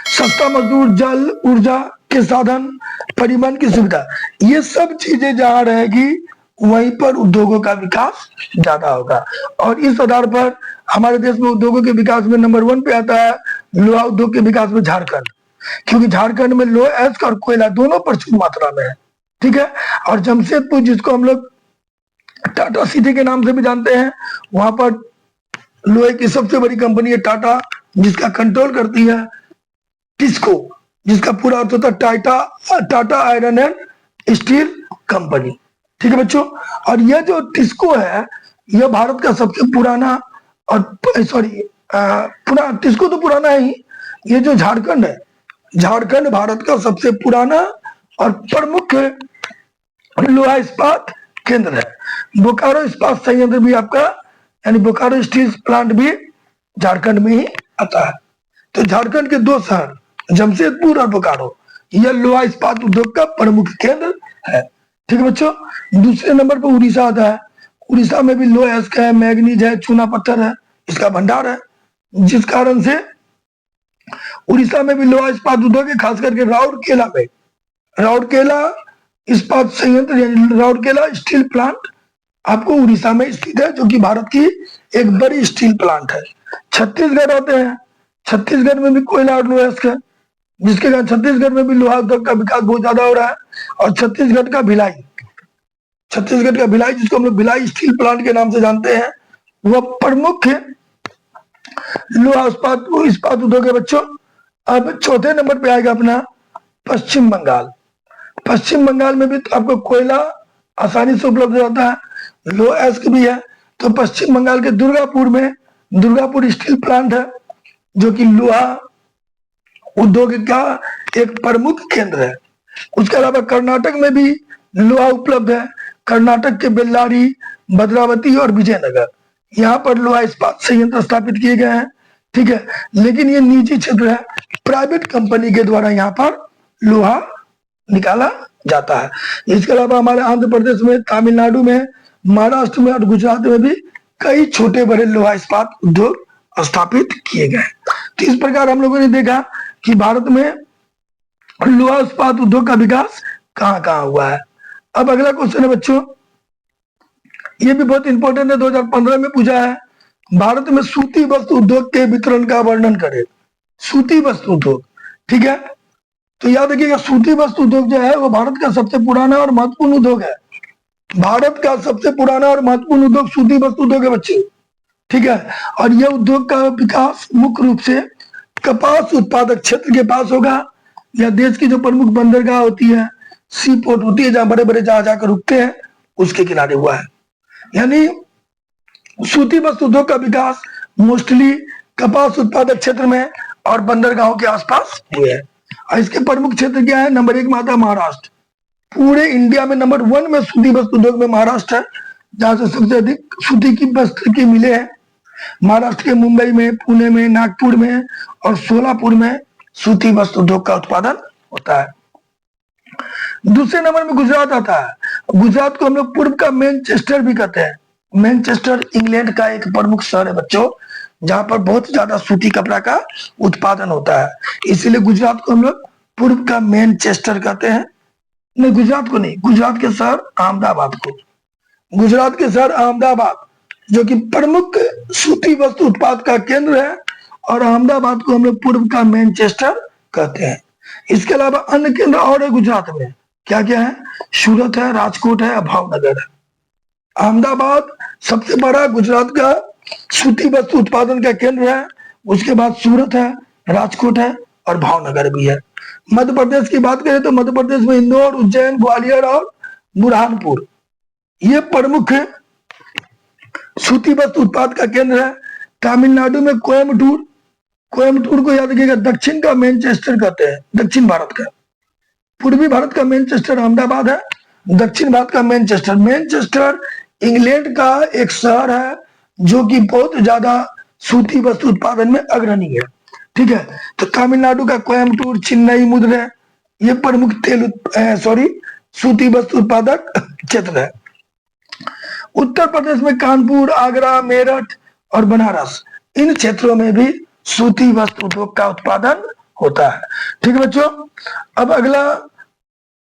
सस्ता मजदूर, जल, ऊर्जा के साधन, परिवहन की सुविधा, ये सब चीजें जहां रहेगी वहीं पर उद्योगों का विकास ज्यादा होगा। और इस आधार पर हमारे देश में उद्योगों के विकास में नंबर 1 पे आता है लोहा उद्योग के विकास में झारखंड, क्योंकि झारखंड में लोहा एस्क और कोयला दोनों प्रचुर मात्रा में है। ठीक है, और जमशेदपुर जिसको हम लोग टाटा सिटी के नाम से भी जानते हैं, वहां पर लोहे की सबसे बड़ी कंपनी है टाटा, जिसका कंट्रोल करती है टिस्को, जिसका पूरा अर्थ होता है Tata iron and steel company. ठीक है बच्चों, और यह जो टिस्को है यह भारत का सबसे पुराना और सॉरी पुराना टिस्को तो पुराना ही, ये जो झारखंड है, झारखंड भारत का सबसे पुराना और प्रमुख लोहा इस्पात केंद्र है। बोकारो इस्पात संयंत्र भी आपका यानी बोकारो स्टील प्लांट भी झारखंड में ही आता है। तो झारखंड के 2 शहर जमशेदपुर और बोकारो यह लोहा इस्पात उद्योग का प्रमुख केंद्र है। ठीक है बच्चों, दूसरे नंबर पर उड़ीसा आता है। उड़ीसा में भी लोहा है, मैग्नीज है, चूना पत्थर है, इसका भंडार है, जिस कारण से उड़ीसा में भी लोहा इस्पात उद्योग है। खास करके राउरकेला में राउरकेला इस्पात संयंत्र यानी राउरकेला स्टील प्लांट आपको उड़ीसा में स्थित है, जो कि भारत की एक बड़ी स्टील प्लांट है। छत्तीसगढ़ आते हैं, छत्तीसगढ़ में भी कोयला और लोहा है, जिसके कारण छत्तीसगढ़ में भी लोहा उद्योग का विकास बहुत ज्यादा हो रहा है। और छत्तीसगढ़ का भिलाई जिसको हम लोग भिलाई स्टील प्लांट के नाम से जानते हैं, वह प्रमुख लोहा इस्पात उद्योग है बच्चों। अब चौथे नंबर पे आएगा अपना पश्चिम बंगाल। पश्चिम बंगाल में भी तो आपको कोयला आसानी से उपलब्ध हो जाता है, लो एस्क भी है। तो पश्चिम बंगाल के दुर्गापुर में दुर्गापुर स्टील प्लांट है, जो कि लोहा उद्योग का एक प्रमुख केंद्र है। उसके अलावा कर्नाटक में भी लोहा उपलब्ध है। कर्नाटक के बेल्लारी, भद्रावती और विजयनगर, यहाँ पर लोहा इस्पात संयंत्र स्थापित किए गए हैं। ठीक है, लेकिन ये निजी क्षेत्र है, प्राइवेट कंपनी के द्वारा यहाँ पर लोहा निकाला जाता है। इसके अलावा हमारे आंध्र प्रदेश में, तमिलनाडु में, महाराष्ट्र में और गुजरात में भी कई छोटे बड़े लोहा इस्पात उद्योग स्थापित किए गए। तो इस प्रकार हम लोगों ने देखा कि भारत में लोहा इस्पात उद्योग का विकास कहाँ कहाँ हुआ है। अब अगला क्वेश्चन है बच्चों, ये भी बहुत इंपॉर्टेंट है, 2015 में पूछा है, भारत में सूती वस्त्र उद्योग के वितरण का वर्णन करें। सूती वस्त्र उद्योग, ठीक है, तो याद रखिएगा सूती वस्त्र उद्योग जो है वो भारत का सबसे पुराना और महत्वपूर्ण उद्योग है। भारत का सबसे पुराना और महत्वपूर्ण उद्योग सूती वस्त्र उद्योग है बच्चे, ठीक है। और यह उद्योग का विकास मुख्य रूप से कपास उत्पादक क्षेत्र के पास होगा, या देश की जो प्रमुख बंदरगाह होती है, सी पोर्ट होती है, जहां बड़े बड़े जहाज आकर रुकते हैं, उसके किनारे हुआ है। यानी सूती वस्त्र उद्योग का विकास मोस्टली कपास उत्पादक क्षेत्र में और बंदरगाहों के आसपास हुए हैं। और इसके प्रमुख क्षेत्र क्या है? नंबर 1 में आता है महाराष्ट्र। पूरे इंडिया में नंबर 1 में सूती वस्त्र उद्योग में महाराष्ट्र है, जहां से सबसे अधिक सूती की वस्त्र की मिले हैं। महाराष्ट्र के मुंबई में, पुणे में, नागपुर में और सोलापुर में सूती वस्त्र उद्योग का उत्पादन होता है। दूसरे नंबर में गुजरात आता है। गुजरात को हम लोग पूर्व का मैनचेस्टर भी कहते हैं। मैनचेस्टर इंग्लैंड का एक प्रमुख शहर है बच्चों, जहां पर बहुत ज्यादा सूती कपड़ा का उत्पादन होता है, इसीलिए गुजरात को हम लोग पूर्व का मैनचेस्टर कहते हैं। नहीं, गुजरात को नहीं, गुजरात के शहर अहमदाबाद को, गुजरात के शहर अहमदाबाद जो कि प्रमुख सूती वस्त्र उत्पाद का केंद्र है, और अहमदाबाद को हम लोग पूर्व का मैनचेस्टर कहते हैं। इसके अलावा अन्य केंद्र और है गुजरात में, क्या क्या है? सूरत है, राजकोट है, भावनगर है। अहमदाबाद सबसे बड़ा गुजरात का सूती वस्त्र उत्पादन का केंद्र है, उसके बाद सूरत है, राजकोट है और भावनगर भी है। मध्य प्रदेश की बात करें तो मध्य प्रदेश में इंदौर, उज्जैन, ग्वालियर और बुरहानपुर ये प्रमुख सूती वस्त्र उत्पाद का केंद्र है। तमिलनाडु में कोयम्बटूर, कोयम्बटूर को याद रखिएगा दक्षिण का मैनचेस्टर कहते हैं, दक्षिण भारत का। पूर्वी भारत का मैनचेस्टर अहमदाबाद है, दक्षिण भारत का मैनचेस्टर। मैनचेस्टर इंग्लैंड का एक शहर है जो कि बहुत ज्यादा सूती वस्त्र उत्पादन में अग्रणी है, ठीक है। तो तमिलनाडु का कोयम्बटूर, चेन्नई, मदुरै ये प्रमुख सूती वस्त्र उत्पादक क्षेत्र है। उत्तर प्रदेश में कानपुर, आगरा, मेरठ और बनारस, इन क्षेत्रों में भी सूती वस्त्र उद्योग का उत्पादन होता है, ठीक है बच्चों। अब अगला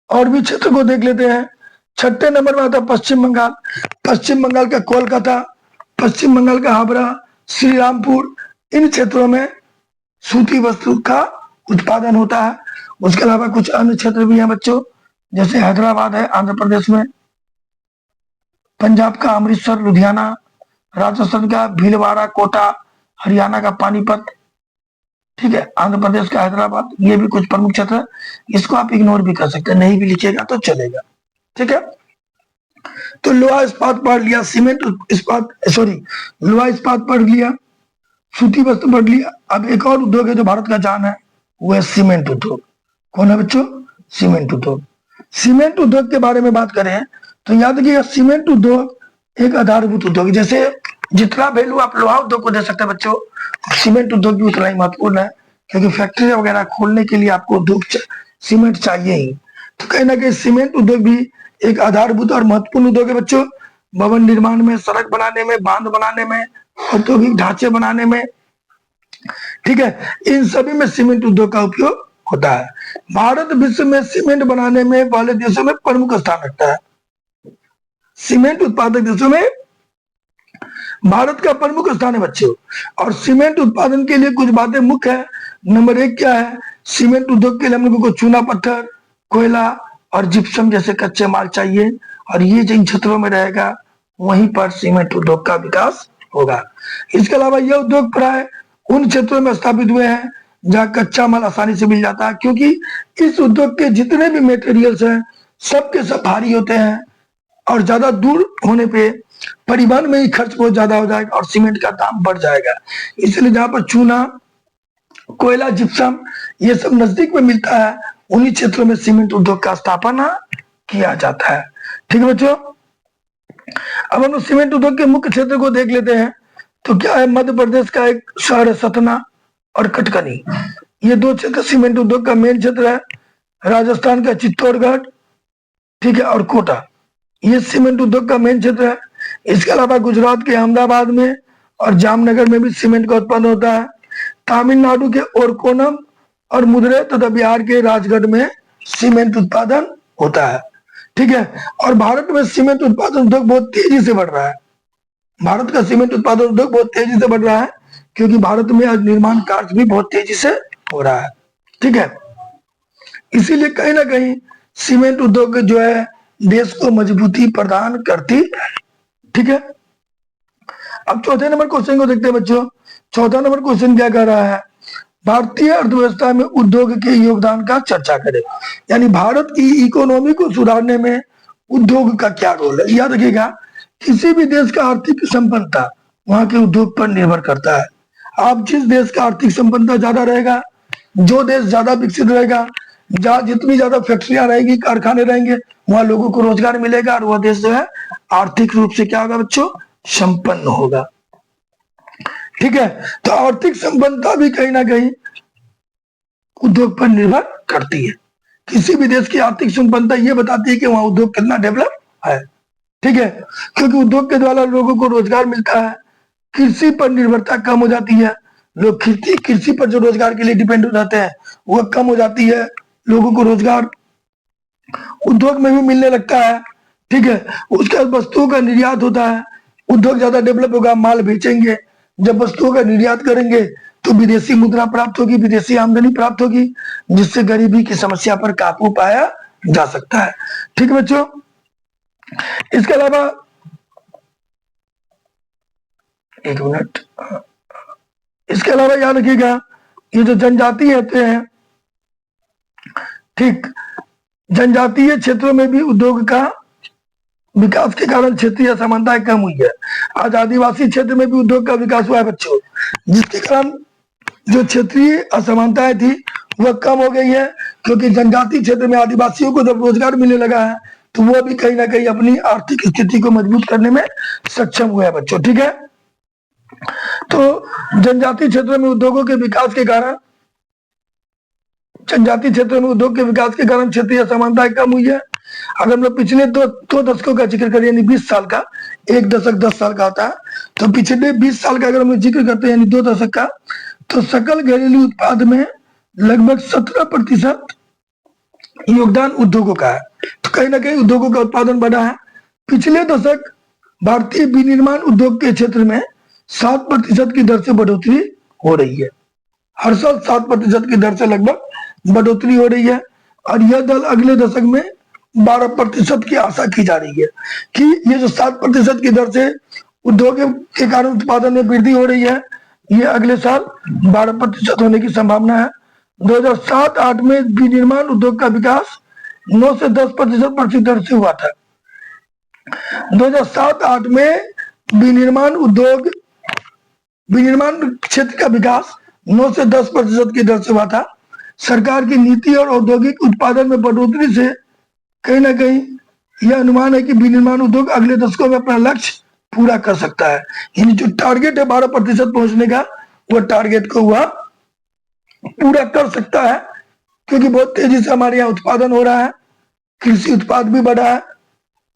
और भी क्षेत्र को देख लेते हैं। 6ठे नंबर में आता है पश्चिम बंगाल। पश्चिम बंगाल का कोलकाता, पश्चिम बंगाल का हावड़ा, श्री रामपुर, इन क्षेत्रों में सूती वस्त्र का उत्पादन होता है। उसके अलावा कुछ अन्य क्षेत्र भी हैं बच्चों, जैसे हैदराबाद है आंध्र प्रदेश में, पंजाब का अमृतसर, लुधियाना, राजस्थान का भीलवाड़ा, कोटा, हरियाणा का पानीपत, ठीक है, आंध्र प्रदेश का हैदराबाद, ये भी कुछ प्रमुख क्षेत्र है। इसको आप इग्नोर भी कर सकते हैं, नहीं भी लिखिएगा तो चलेगा, ठीक है। तो लोहा इस्पात पढ़ लिया, सीमेंट इस्पात लोहा इस्पात पढ़ लिया, सूती वस्त्र पढ़ लिया। अब एक और उद्योग है जो भारत का जान है, वो है सीमेंट उद्योग। कौन है बच्चों? सीमेंट उद्योग। सीमेंट उद्योग के बारे में बात करें तो याद रखिएगा सीमेंट उद्योग एक आधारभूत उद्योग, जैसे जितना वैल्यू आप लोहा उद्योग को दे सकते हैं बच्चों, सीमेंट उद्योग भी उतना ही महत्वपूर्ण है, क्योंकि फैक्ट्री वगैरह खोलने के लिए आपको उद्योग सीमेंट चाहिए ही। तो कहीं ना कहीं सीमेंट उद्योग भी एक आधारभूत और महत्वपूर्ण उद्योग है बच्चों। भवन निर्माण में, सड़क बनाने में, बांध बनाने में, औद्योगिक ढांचे बनाने में, ठीक है, इन सभी में सीमेंट उद्योग का उपयोग होता है। भारत विश्व में सीमेंट बनाने में वाले देशों में प्रमुख स्थान रखता है। सीमेंट उत्पादक देशों में भारत का प्रमुख स्थान है बच्चों। और सीमेंट उत्पादन के लिए कुछ बातें मुख्य है। नंबर 1 क्या है? सीमेंट उद्योग के लिए हम लोगों को चूना पत्थर, कोयला और जिप्सम जैसे कच्चे माल चाहिए, और ये जिन क्षेत्रों में रहेगा वहीं पर सीमेंट उद्योग का विकास होगा। इसके अलावा यह उद्योग प्राय उन क्षेत्रों में स्थापित हुए हैं जहां कच्चा माल आसानी से मिल जाता है, क्योंकि इस उद्योग के जितने भी मटेरियल्स हैं सबके सब भारी होते हैं, और ज्यादा दूर होने पे परिवहन में ही खर्च बहुत ज्यादा हो जाएगा और सीमेंट का दाम बढ़ जाएगा। इसलिए जहां पर चूना, कोयला, जिप्सम ये सब नजदीक में मिलता है, उन्हीं क्षेत्रों में सीमेंट उद्योग का स्थापना किया जाता है, ठीक है बच्चों। अब हम सीमेंट उद्योग के मुख्य क्षेत्र को देख लेते हैं। तो क्या है? मध्य प्रदेश का एक शहर है सतना और कटकनी, ये 2 क्षेत्र सीमेंट उद्योग का मेन क्षेत्र है। राजस्थान का चित्तौड़गढ़, ठीक है, और कोटा, ये सीमेंट उद्योग का मेन क्षेत्र है। इसके अलावा गुजरात के अहमदाबाद में और जामनगर में भी सीमेंट का उत्पादन होता है। तमिलनाडु के ओरकोनम और मुदरे तथा बिहार के राजगढ़ में सीमेंट उत्पादन होता है। ठीक है, और भारत में सीमेंट उत्पादन उद्योग बहुत तेजी से बढ़ रहा है। भारत का सीमेंट उत्पादन उद्योग बहुत तेजी से बढ़ रहा है, क्योंकि भारत में आज निर्माण कार्य भी बहुत तेजी से हो रहा है। ठीक है, इसीलिए कहीं ना कहीं सीमेंट उद्योग जो है देश को मजबूती प्रदान करती है। ठीक है, अब चौथे नंबर क्वेश्चन को देखते हैं बच्चों। चौथा नंबर क्वेश्चन क्या कह रहा है, भारतीय अर्थव्यवस्था में उद्योग के योगदान का चर्चा करें। यानी भारत की इकोनॉमी को सुधारने में उद्योग का क्या रोल है। याद रखिएगा, किसी भी देश का आर्थिक संपन्नता वहां के उद्योग पर निर्भर करता है। आप जिस देश का आर्थिक संपन्नता ज्यादा रहेगा, जो देश ज्यादा विकसित रहेगा, जहाँ जितनी ज्यादा फैक्ट्रियां रहेंगी, कारखाने रहेंगे, वहां लोगों को रोजगार मिलेगा और वह देश जो है आर्थिक रूप से क्या होगा बच्चों, संपन्न होगा। ठीक है, तो आर्थिक संपन्नता भी कहीं ना कहीं उद्योग पर निर्भर करती है। किसी भी देश की आर्थिक संपन्नता ये बताती है कि वहां उद्योग कितना डेवलप है। ठीक है, क्योंकि उद्योग के द्वारा लोगों को रोजगार मिलता है, कृषि पर निर्भरता कम हो जाती है। लोग कृषि पर जो रोजगार के लिए डिपेंड हो जाते हैं वो कम हो जाती है, लोगों को रोजगार उद्योग में भी मिलने लगता है। ठीक है, उसके बाद वस्तुओं का निर्यात होता है, उद्योग ज्यादा डेवलप होगा, माल बेचेंगे, जब वस्तुओं का निर्यात करेंगे तो विदेशी मुद्रा प्राप्त होगी, विदेशी आमदनी प्राप्त होगी, जिससे गरीबी की समस्या पर काबू पाया जा सकता है। ठीक है बच्चों, इसके अलावा एक मिनट, इसके अलावा याद रखिएगा, ये जो जनजातीय होते हैं, ठीक, जनजातीय क्षेत्रों में भी उद्योग का विकास के कारण क्षेत्रीय असमानताएं कम हुई है। आज आदिवासी क्षेत्र में भी उद्योग का विकास हुआ है बच्चों, जिसके कारण जो क्षेत्रीय असमानताएं थी वह कम हो गई है, क्योंकि जनजातीय क्षेत्र में आदिवासियों को जब रोजगार मिलने लगा है तो वो भी कहीं ना कहीं अपनी आर्थिक स्थिति को मजबूत करने में सक्षम हुआ है बच्चों। ठीक है, तो जनजातीय क्षेत्रों में उद्योगों के विकास के कारण, जनजातीय क्षेत्रों में उद्योग के विकास के कारण क्षेत्रीय असमानताएं कम हुई है। अगर हम लोग पिछले दो दशकों का जिक्र करें, यानी 20 साल का, एक दशक 10 साल का होता है, तो पिछले 20 साल का अगर हम लोग जिक्र करते हैं, यानी 2 दशक का, तो सकल घरेलू उत्पाद में लगभग 17% योगदान उद्योगों का है। तो कहीं ना कहीं उद्योगों का उत्पादन बढ़ा है। पिछले दशक भारतीय विनिर्माण उद्योग के क्षेत्र में 7% की दर से बढ़ोतरी हो रही है। हर साल 7% की दर से लगभग बढ़ोतरी हो रही है, और यह दर अगले दशक में 12% की आशा की जा रही है कि ये जो 7% की दर से उद्योग के कारण उत्पादन में वृद्धि हो रही है, ये अगले साल 12% होने की संभावना है। 2007-8 में विनिर्माण उद्योग का विकास 9 से 10% प्रति दर से हुआ था। 2007-8 में विनिर्माण क्षेत्र का विकास 9 से 10% की दर से हुआ था। सरकार की नीति और औद्योगिक उत्पादन में बढ़ोतरी से कहीं ना कहीं यह अनुमान है कि विनिर्माण उद्योग अगले दशकों में अपना लक्ष्य पूरा कर सकता है। यानी जो टारगेट है 12% पहुंचने का, वह टारगेट को वह पूरा कर सकता है, क्योंकि बहुत तेजी से हमारे यहाँ उत्पादन हो रहा है, कृषि उत्पाद भी बढ़ा है,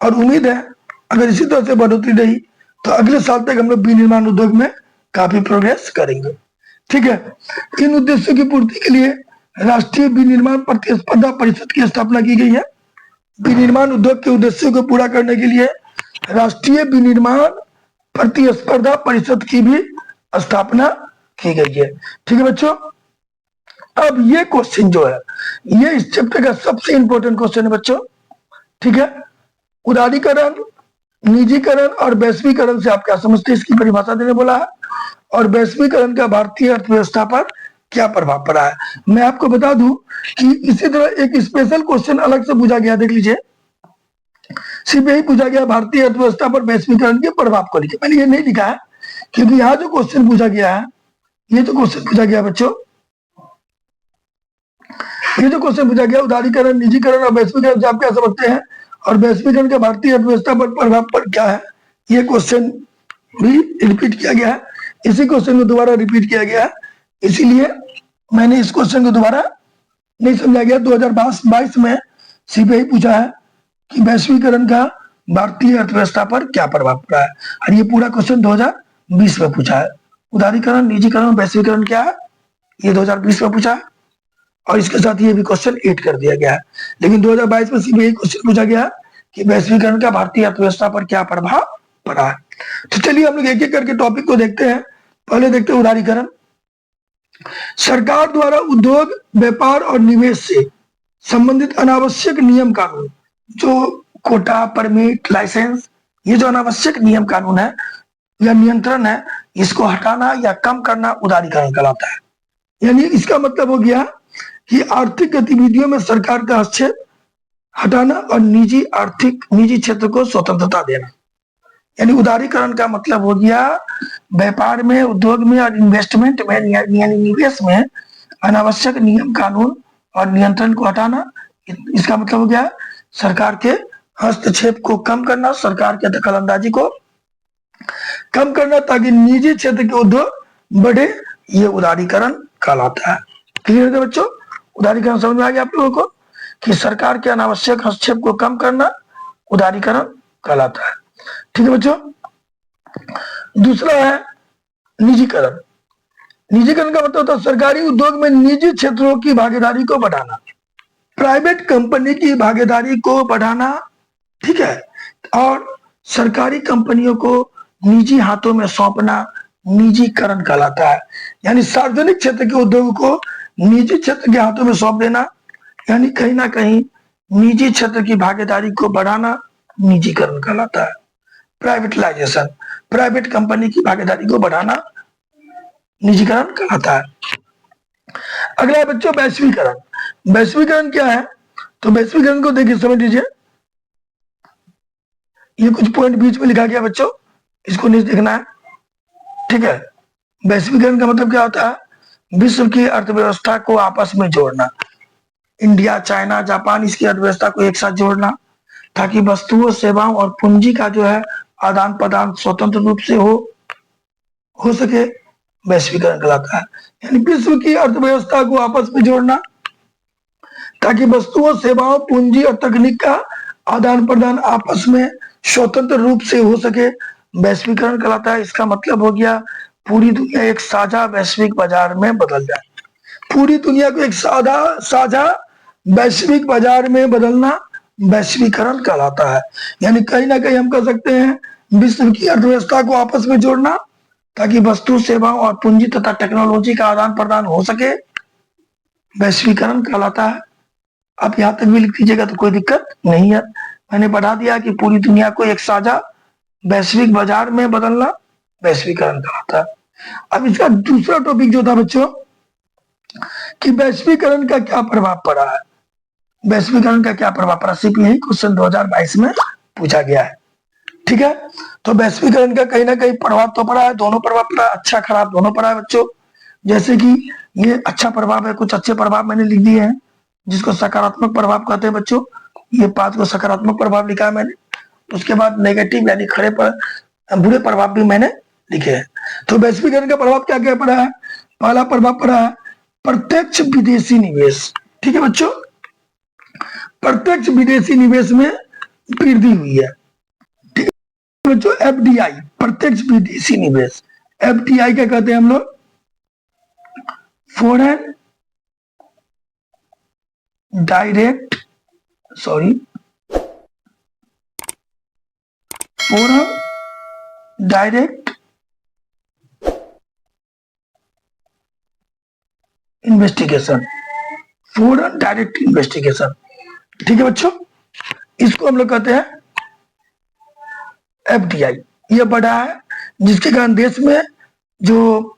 और उम्मीद है अगर इसी तरह से बढ़ोतरी रही तो अगले साल तक हम लोग विनिर्माण उद्योग में काफी प्रोग्रेस करेंगे। ठीक है, इन उद्देश्यों की पूर्ति के लिए राष्ट्रीय विनिर्माण प्रतिस्पर्धा परिषद की स्थापना की गई है। विनिर्माण उद्योग के उद्देश्यों को पूरा करने के लिए राष्ट्रीय विनिर्माण प्रतिस्पर्धा परिषद की भी स्थापना की गई है। ठीक है बच्चों, अब ये क्वेश्चन जो है, ये इस चैप्टर का सबसे इंपॉर्टेंट क्वेश्चन है बच्चों। ठीक है, उदारीकरण, निजीकरण और वैश्वीकरण से आप क्या समझते हैं, इसकी परिभाषा देने बोला है, और वैश्वीकरण का भारतीय अर्थव्यवस्था पर क्या प्रभाव पड़ा है। मैं आपको बता दूं कि इसी तरह एक स्पेशल क्वेश्चन अलग से पूछा गया, देख लीजिए, सिर्फ यही पूछा गया भारतीय अर्थव्यवस्था पर वैश्वीकरण के प्रभाव को लिखिए। मैंने ये नहीं लिखा है क्योंकि यहाँ जो क्वेश्चन पूछा गया है, ये जो क्वेश्चन पूछा गया बच्चों, ये जो क्वेश्चन पूछा गया उदारीकरण, निजीकरण और वैश्वीकरण से आप क्या समझते हैं, और वैश्वीकरण का भारतीय अर्थव्यवस्था पर प्रभाव पर क्या है, ये क्वेश्चन भी रिपीट किया गया है। इसी क्वेश्चन को दोबारा रिपीट किया गया है, इसीलिए मैंने इस क्वेश्चन को दोबारा नहीं समझा गया। 2022 में सीबीआई पूछा है कि वैश्वीकरण का भारतीय अर्थव्यवस्था पर क्या प्रभाव पड़ा है। और ये पूरा क्वेश्चन 2020 में पूछा है। उदारीकरण, निजीकरण, वैश्वीकरण क्या है, ये 2020 में पूछा है और इसके साथ ये भी क्वेश्चन ऐड कर दिया गया है। लेकिन 2022 में सिर्फ यही क्वेश्चन पूछा गया कि वैश्वीकरण का भारतीय अर्थव्यवस्था पर क्या प्रभाव पड़ा है। तो चलिए हम लोग एक एक करके टॉपिक को देखते हैं। पहले देखते हैं उदारीकरण। सरकार द्वारा उद्योग, व्यापार और निवेश से संबंधित अनावश्यक नियम कानून, जो कोटा, परमिट, लाइसेंस, ये जो अनावश्यक नियम कानून है या नियंत्रण है, इसको हटाना या कम करना उदारीकरण कहलाता है। यानी इसका मतलब हो गया कि आर्थिक गतिविधियों में सरकार का हस्तक्षेप हटाना और निजी क्षेत्र को स्वतंत्रता देना। यानी उदारीकरण का मतलब हो गया व्यापार में, उद्योग में और इन्वेस्टमेंट में यानी निवेश में अनावश्यक नियम कानून और नियंत्रण को हटाना। इसका मतलब हो गया सरकार के हस्तक्षेप को कम करना, सरकार के दखल अंदाजी को कम करना, ताकि निजी क्षेत्र के उद्योग बढ़े। ये उदारीकरण कहलाता है। क्लियर है बच्चों? उदारीकरण समझ में आ गया आप लोगों को कि सरकार के अनावश्यक हस्तक्षेप को कम करना उदारीकरण कहलाता है। ठीक है बच्चों। दूसरा है निजीकरण। निजीकरण का मतलब होता है सरकारी उद्योग में निजी क्षेत्रों की भागीदारी को बढ़ाना, प्राइवेट कंपनी की भागीदारी को बढ़ाना। ठीक है। और सरकारी कंपनियों को निजी हाथों में सौंपना निजीकरण कहलाता है। यानी सार्वजनिक क्षेत्र के उद्योग को निजी क्षेत्र के हाथों में सौंप देना, यानी कहीं ना कहीं निजी क्षेत्र की भागीदारी को बढ़ाना निजीकरण कहलाता है। प्राइवेटाइजेशन, प्राइवेट कंपनी की भागीदारी को बढ़ाना निजीकरण कहलाता है। अगला है बच्चों वैश्वीकरण। वैश्वीकरण क्या है? तो वैश्वीकरण को देखिए, समझ लीजिए। ये कुछ पॉइंट बीच में लिखा गया बच्चों, इसको नहीं देखना है। ठीक है। वैश्वीकरण का मतलब क्या होता है? विश्व की अर्थव्यवस्था को आपस में जोड़ना। इंडिया, चाइना, जापान, इसकी अर्थव्यवस्था को एक साथ जोड़ना, ताकि वस्तुओं, सेवाओं और पूंजी का जो है आदान प्रदान स्वतंत्र रूप से हो सके, वैश्वीकरण कहलाता है। यानी विश्व की अर्थव्यवस्था को आपस में जोड़ना, ताकि वस्तुओं, सेवाओं, पूंजी और तकनीक का आदान प्रदान आपस में स्वतंत्र रूप से हो सके, वैश्वीकरण कहलाता है। इसका मतलब हो गया पूरी दुनिया एक साझा वैश्विक बाजार में बदल जाए। पूरी दुनिया को एक साझा वैश्विक बाजार में बदलना वैश्वीकरण कहलाता है। यानी कहीं ना कहीं हम कह सकते हैं विश्व की अर्थव्यवस्था को आपस में जोड़ना, ताकि वस्तु, सेवाओं और पूंजी तथा टेक्नोलॉजी का आदान प्रदान हो सके, वैश्वीकरण कहलाता है। आप यहां तक भी लिख दीजिएगा तो कोई दिक्कत नहीं है। मैंने बढ़ा दिया कि पूरी दुनिया को एक साझा वैश्विक बाजार में बदलना वैश्वीकरण कहलाता है। अब इसका दूसरा टॉपिक जो था बच्चों कि वैश्वीकरण का क्या प्रभाव पड़ा है। वैश्वीकरण का क्या प्रभाव पड़ा, सिर्फ यही क्वेश्चन 2022 में पूछा गया है। ठीक है। तो वैश्वीकरण का कहीं ना कहीं प्रभाव तो पड़ा है, दोनों प्रभाव पड़ा, अच्छा खराब दोनों पड़ा है बच्चों। जैसे कि ये अच्छा प्रभाव है, कुछ अच्छे प्रभाव मैंने लिख दिए हैं जिसको सकारात्मक प्रभाव कहते हैं बच्चों। ये 5 को सकारात्मक प्रभाव लिखा है मैंने। उसके बाद नेगेटिव यानी बुरे प्रभाव भी मैंने लिखे हैं। तो वैश्वीकरण का प्रभाव क्या क्या पड़ा है? पहला प्रभाव पड़ा है प्रत्यक्ष विदेशी निवेश। ठीक है बच्चों। प्रत्यक्ष विदेशी निवेश में वृद्धि हुई है। ठीक है बच्चों। एफडीआई, प्रत्यक्ष विदेशी निवेश, एफडीआई क्या कहते हैं हम लोग? Foreign direct investigation, foreign direct investigation. ठीक है बच्चों। इसको हम लोग कहते हैं एफडीआई। ये बढ़ा है जिसके कारण देश में जो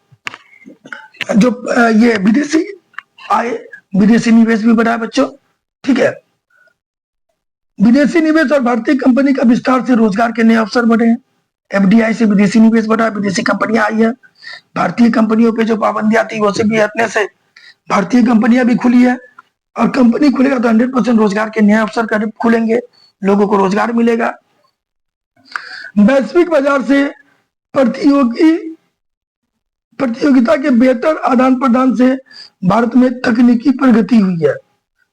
ये विदेशी आय, विदेशी निवेश भी बढ़ा है बच्चों। ठीक है। विदेशी निवेश और भारतीय कंपनी का विस्तार से रोजगार के नए अवसर बढ़े हैं। एफडीआई से विदेशी निवेश बढ़ा, विदेशी कंपनियां आई है। भारतीय कंपनियों पे जो पाबंदियां थी वो से भी हटने से भारतीय कंपनियां भी खुली है। और कंपनी खुलेगा तो 100% रोजगार के नए अवसर खुलेंगे, लोगों को रोजगार मिलेगा। वैश्विक बाजार से प्रतियोगिता के बेहतर आदान प्रदान से भारत में तकनीकी प्रगति हुई है।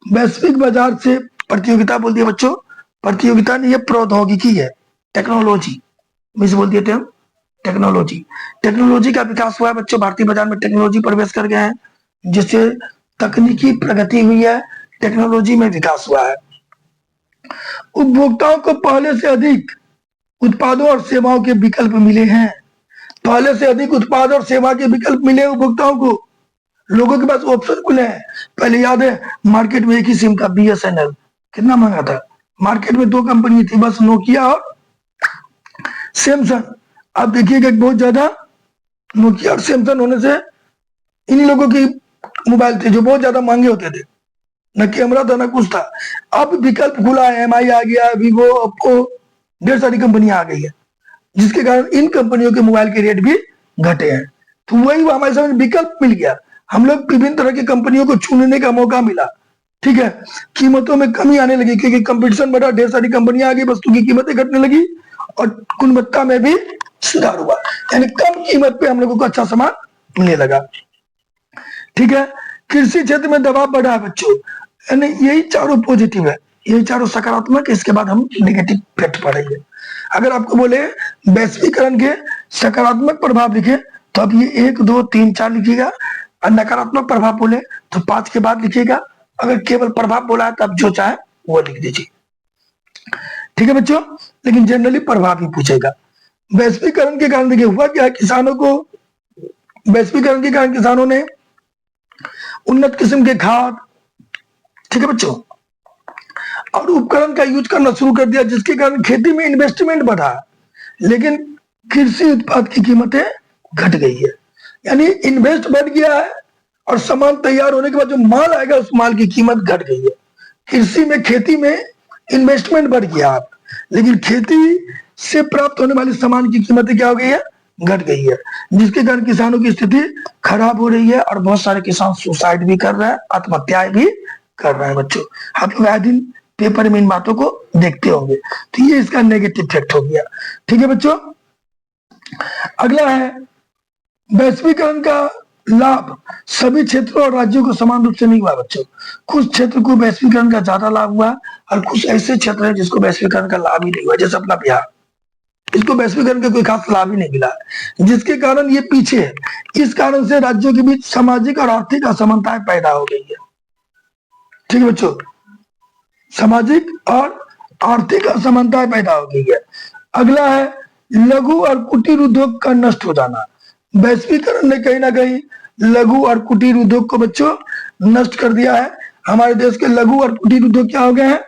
वैश्विक बाजार से प्रतियोगिता बोल दिया बच्चों, प्रतियोगिता नहीं है, प्रौद्योगिकी है, टेक्नोलॉजी मिस बोल दिए थे हम, टेक्नोलॉजी। टेक्नोलॉजी का विकास हुआ है बच्चों, भारतीय बाजार में टेक्नोलॉजी प्रवेश कर गया है, जिससे तकनीकी प्रगति हुई है, टेक्नोलॉजी में विकास हुआ है। उपभोक्ताओं को पहले से अधिक उत्पादों और सेवाओं के विकल्प मिले हैं, पहले से अधिक उत्पाद और सेवा के विकल्प मिले उपभोक्ताओं को, लोगों के पास ऑप्शन खुले हैं। पहले याद है मार्केट में एक ही सिम था, BSNL, कितना महंगा था, मार्केट में 2 कंपनी थी बस, नोकिया और सैमसंग। अब देखिएगा बहुत ज्यादा नोकिया और सैमसंग होने से इन्हीं लोगों की मोबाइल थे जो बहुत ज्यादा महंगे होते थे, न कैमरा था न कुछ था। अब विकल्प खुला है, MI आ गया, वीवो, ओप्पो, ढेर सारी कंपनियां आ गई है, जिसके कारण इन कंपनियों के मोबाइल के रेट भी घटे हैं। तो वही हमारे सामने विकल्प मिल गया, हम लोग विभिन्न तरह की कंपनियों को चुनने का मौका मिला, ठीक है। कीमतों में कमी आने लगी क्योंकि कंपटीशन बढ़ा, ढेर सारी कंपनियां आ गई, वस्तु की कीमतें घटने लगी और गुणवत्ता में भी सुधार हुआ, यानी कम कीमत पे हम लोगों को अच्छा सामान मिलने लगा, ठीक है। कृषि क्षेत्र में दबाव बढ़ा है बच्चों, यानी यही चारों पॉजिटिव है, यही चारों सकारात्मक, इसके बाद हम नेगेटिव इफेक्ट पढ़ेंगे। अगर आपको बोले वैश्वीकरण के सकारात्मक प्रभाव लिखे तो आप ये 1, 2, 3, 4 लिखिएगा, और नकारात्मक प्रभाव बोले तो 5 के बाद लिखिएगा। अगर केवल प्रभाव बोला है तो आप जो चाहे वो लिख दीजिए, ठीक है बच्चों। लेकिन जनरली प्रभाव ही पूछेगा। वैश्वीकरण के कारण देखिए हुआ क्या, किसानों को, वैश्वीकरण के कारण किसानों ने उन्नत किस्म के खाद, ठीक है बच्चों, और उपकरण का यूज करना शुरू कर दिया, जिसके कारण खेती में इन्वेस्टमेंट बढ़ा, लेकिन कृषि उत्पाद की कीमतें घट गई है। यानी इन्वेस्ट बढ़ गया है और सामान तैयार होने के बाद जो माल आएगा उस माल की कीमत घट गई है। कृषि में, खेती में इन्वेस्टमेंट बढ़ गया, लेकिन खेती से प्राप्त होने वाली सामान की कीमतें क्या हो गई है, घट गई है, जिसके कारण किसानों की स्थिति खराब हो रही है और बहुत सारे किसान सुसाइड भी कर रहे हैं, आत्महत्याएं भी कर रहे हैं बच्चों। आप लोग आए दिन पेपर में इन बातों को देखते होंगे, तो ये इसका नेगेटिव इफेक्ट हो गया, ठीक है बच्चों। अगला है वैश्वीकरण का लाभ सभी क्षेत्रों और राज्यों को समान रूप से नहीं हुआ बच्चों। कुछ क्षेत्र को वैश्वीकरण का ज्यादा लाभ हुआ और कुछ ऐसे क्षेत्र हैं जिसको वैश्वीकरण का लाभ ही नहीं हुआ, जैसे अपना बिहार, इसको वैश्वीकरण का कोई खास लाभ ही नहीं मिला, जिसके कारण ये पीछे है। इस कारण से राज्यों के बीच सामाजिक और आर्थिक असमानताएं पैदा हो गई है, ठीक है बच्चों, सामाजिक और आर्थिक असमानताएं पैदा हो गई है। अगला है लघु और कुटीर उद्योग का नष्ट हो जाना। वैश्वीकरण ने कहीं ना कहीं लघु और कुटीर उद्योग को बच्चों नष्ट कर दिया है। हमारे देश के लघु और कुटीर उद्योग क्या हो गए हैं,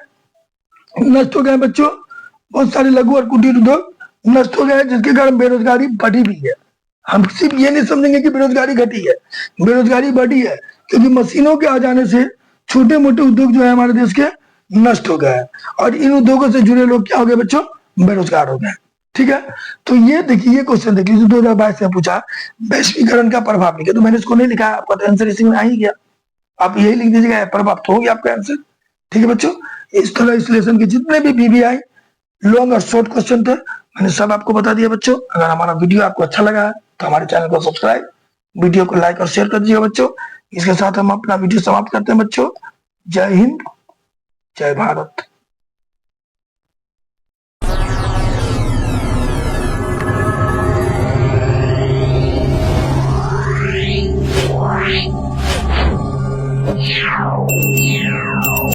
नष्ट हो गए हैं बच्चों। बहुत सारे लघु और कुटीर उद्योग नष्ट हो गए हैं, जिसके कारण बेरोजगारी बढ़ी भी है। हम सिर्फ ये नहीं समझेंगे कि बेरोजगारी घटी है, बेरोजगारी बढ़ी है, क्योंकि मशीनों के आ जाने से छोटे मोटे उद्योग जो है हमारे देश के नष्ट हो गए हैं और इन उद्योगों से जुड़े लोग क्या हो गए बच्चों, बेरोजगार हो गए, ठीक है। तो ये देखिए, ये क्वेश्चन देखिए जो 2022 में पूछा, वैश्वीकरण का प्रभाव लिखा, तो मैंने इसको नहीं लिखा, आपका तो आंसर इसी में आ ही गया, आप यही लिख दीजिएगा, प्रभाव तो हो गया आपका आंसर, ठीक है बच्चों। इस तरह इस लेसन के जितने भी BBI लॉन्ग और शॉर्ट क्वेश्चन थे मैंने सब आपको बता दिया बच्चों। अगर हमारा वीडियो आपको अच्छा लगा है तो हमारे चैनल को सब्सक्राइब, वीडियो को लाइक और शेयर कर दीजिएगा बच्चों। इसके साथ हम अपना वीडियो समाप्त करते हैं बच्चों। जय हिंद, जय भारत। Yeah.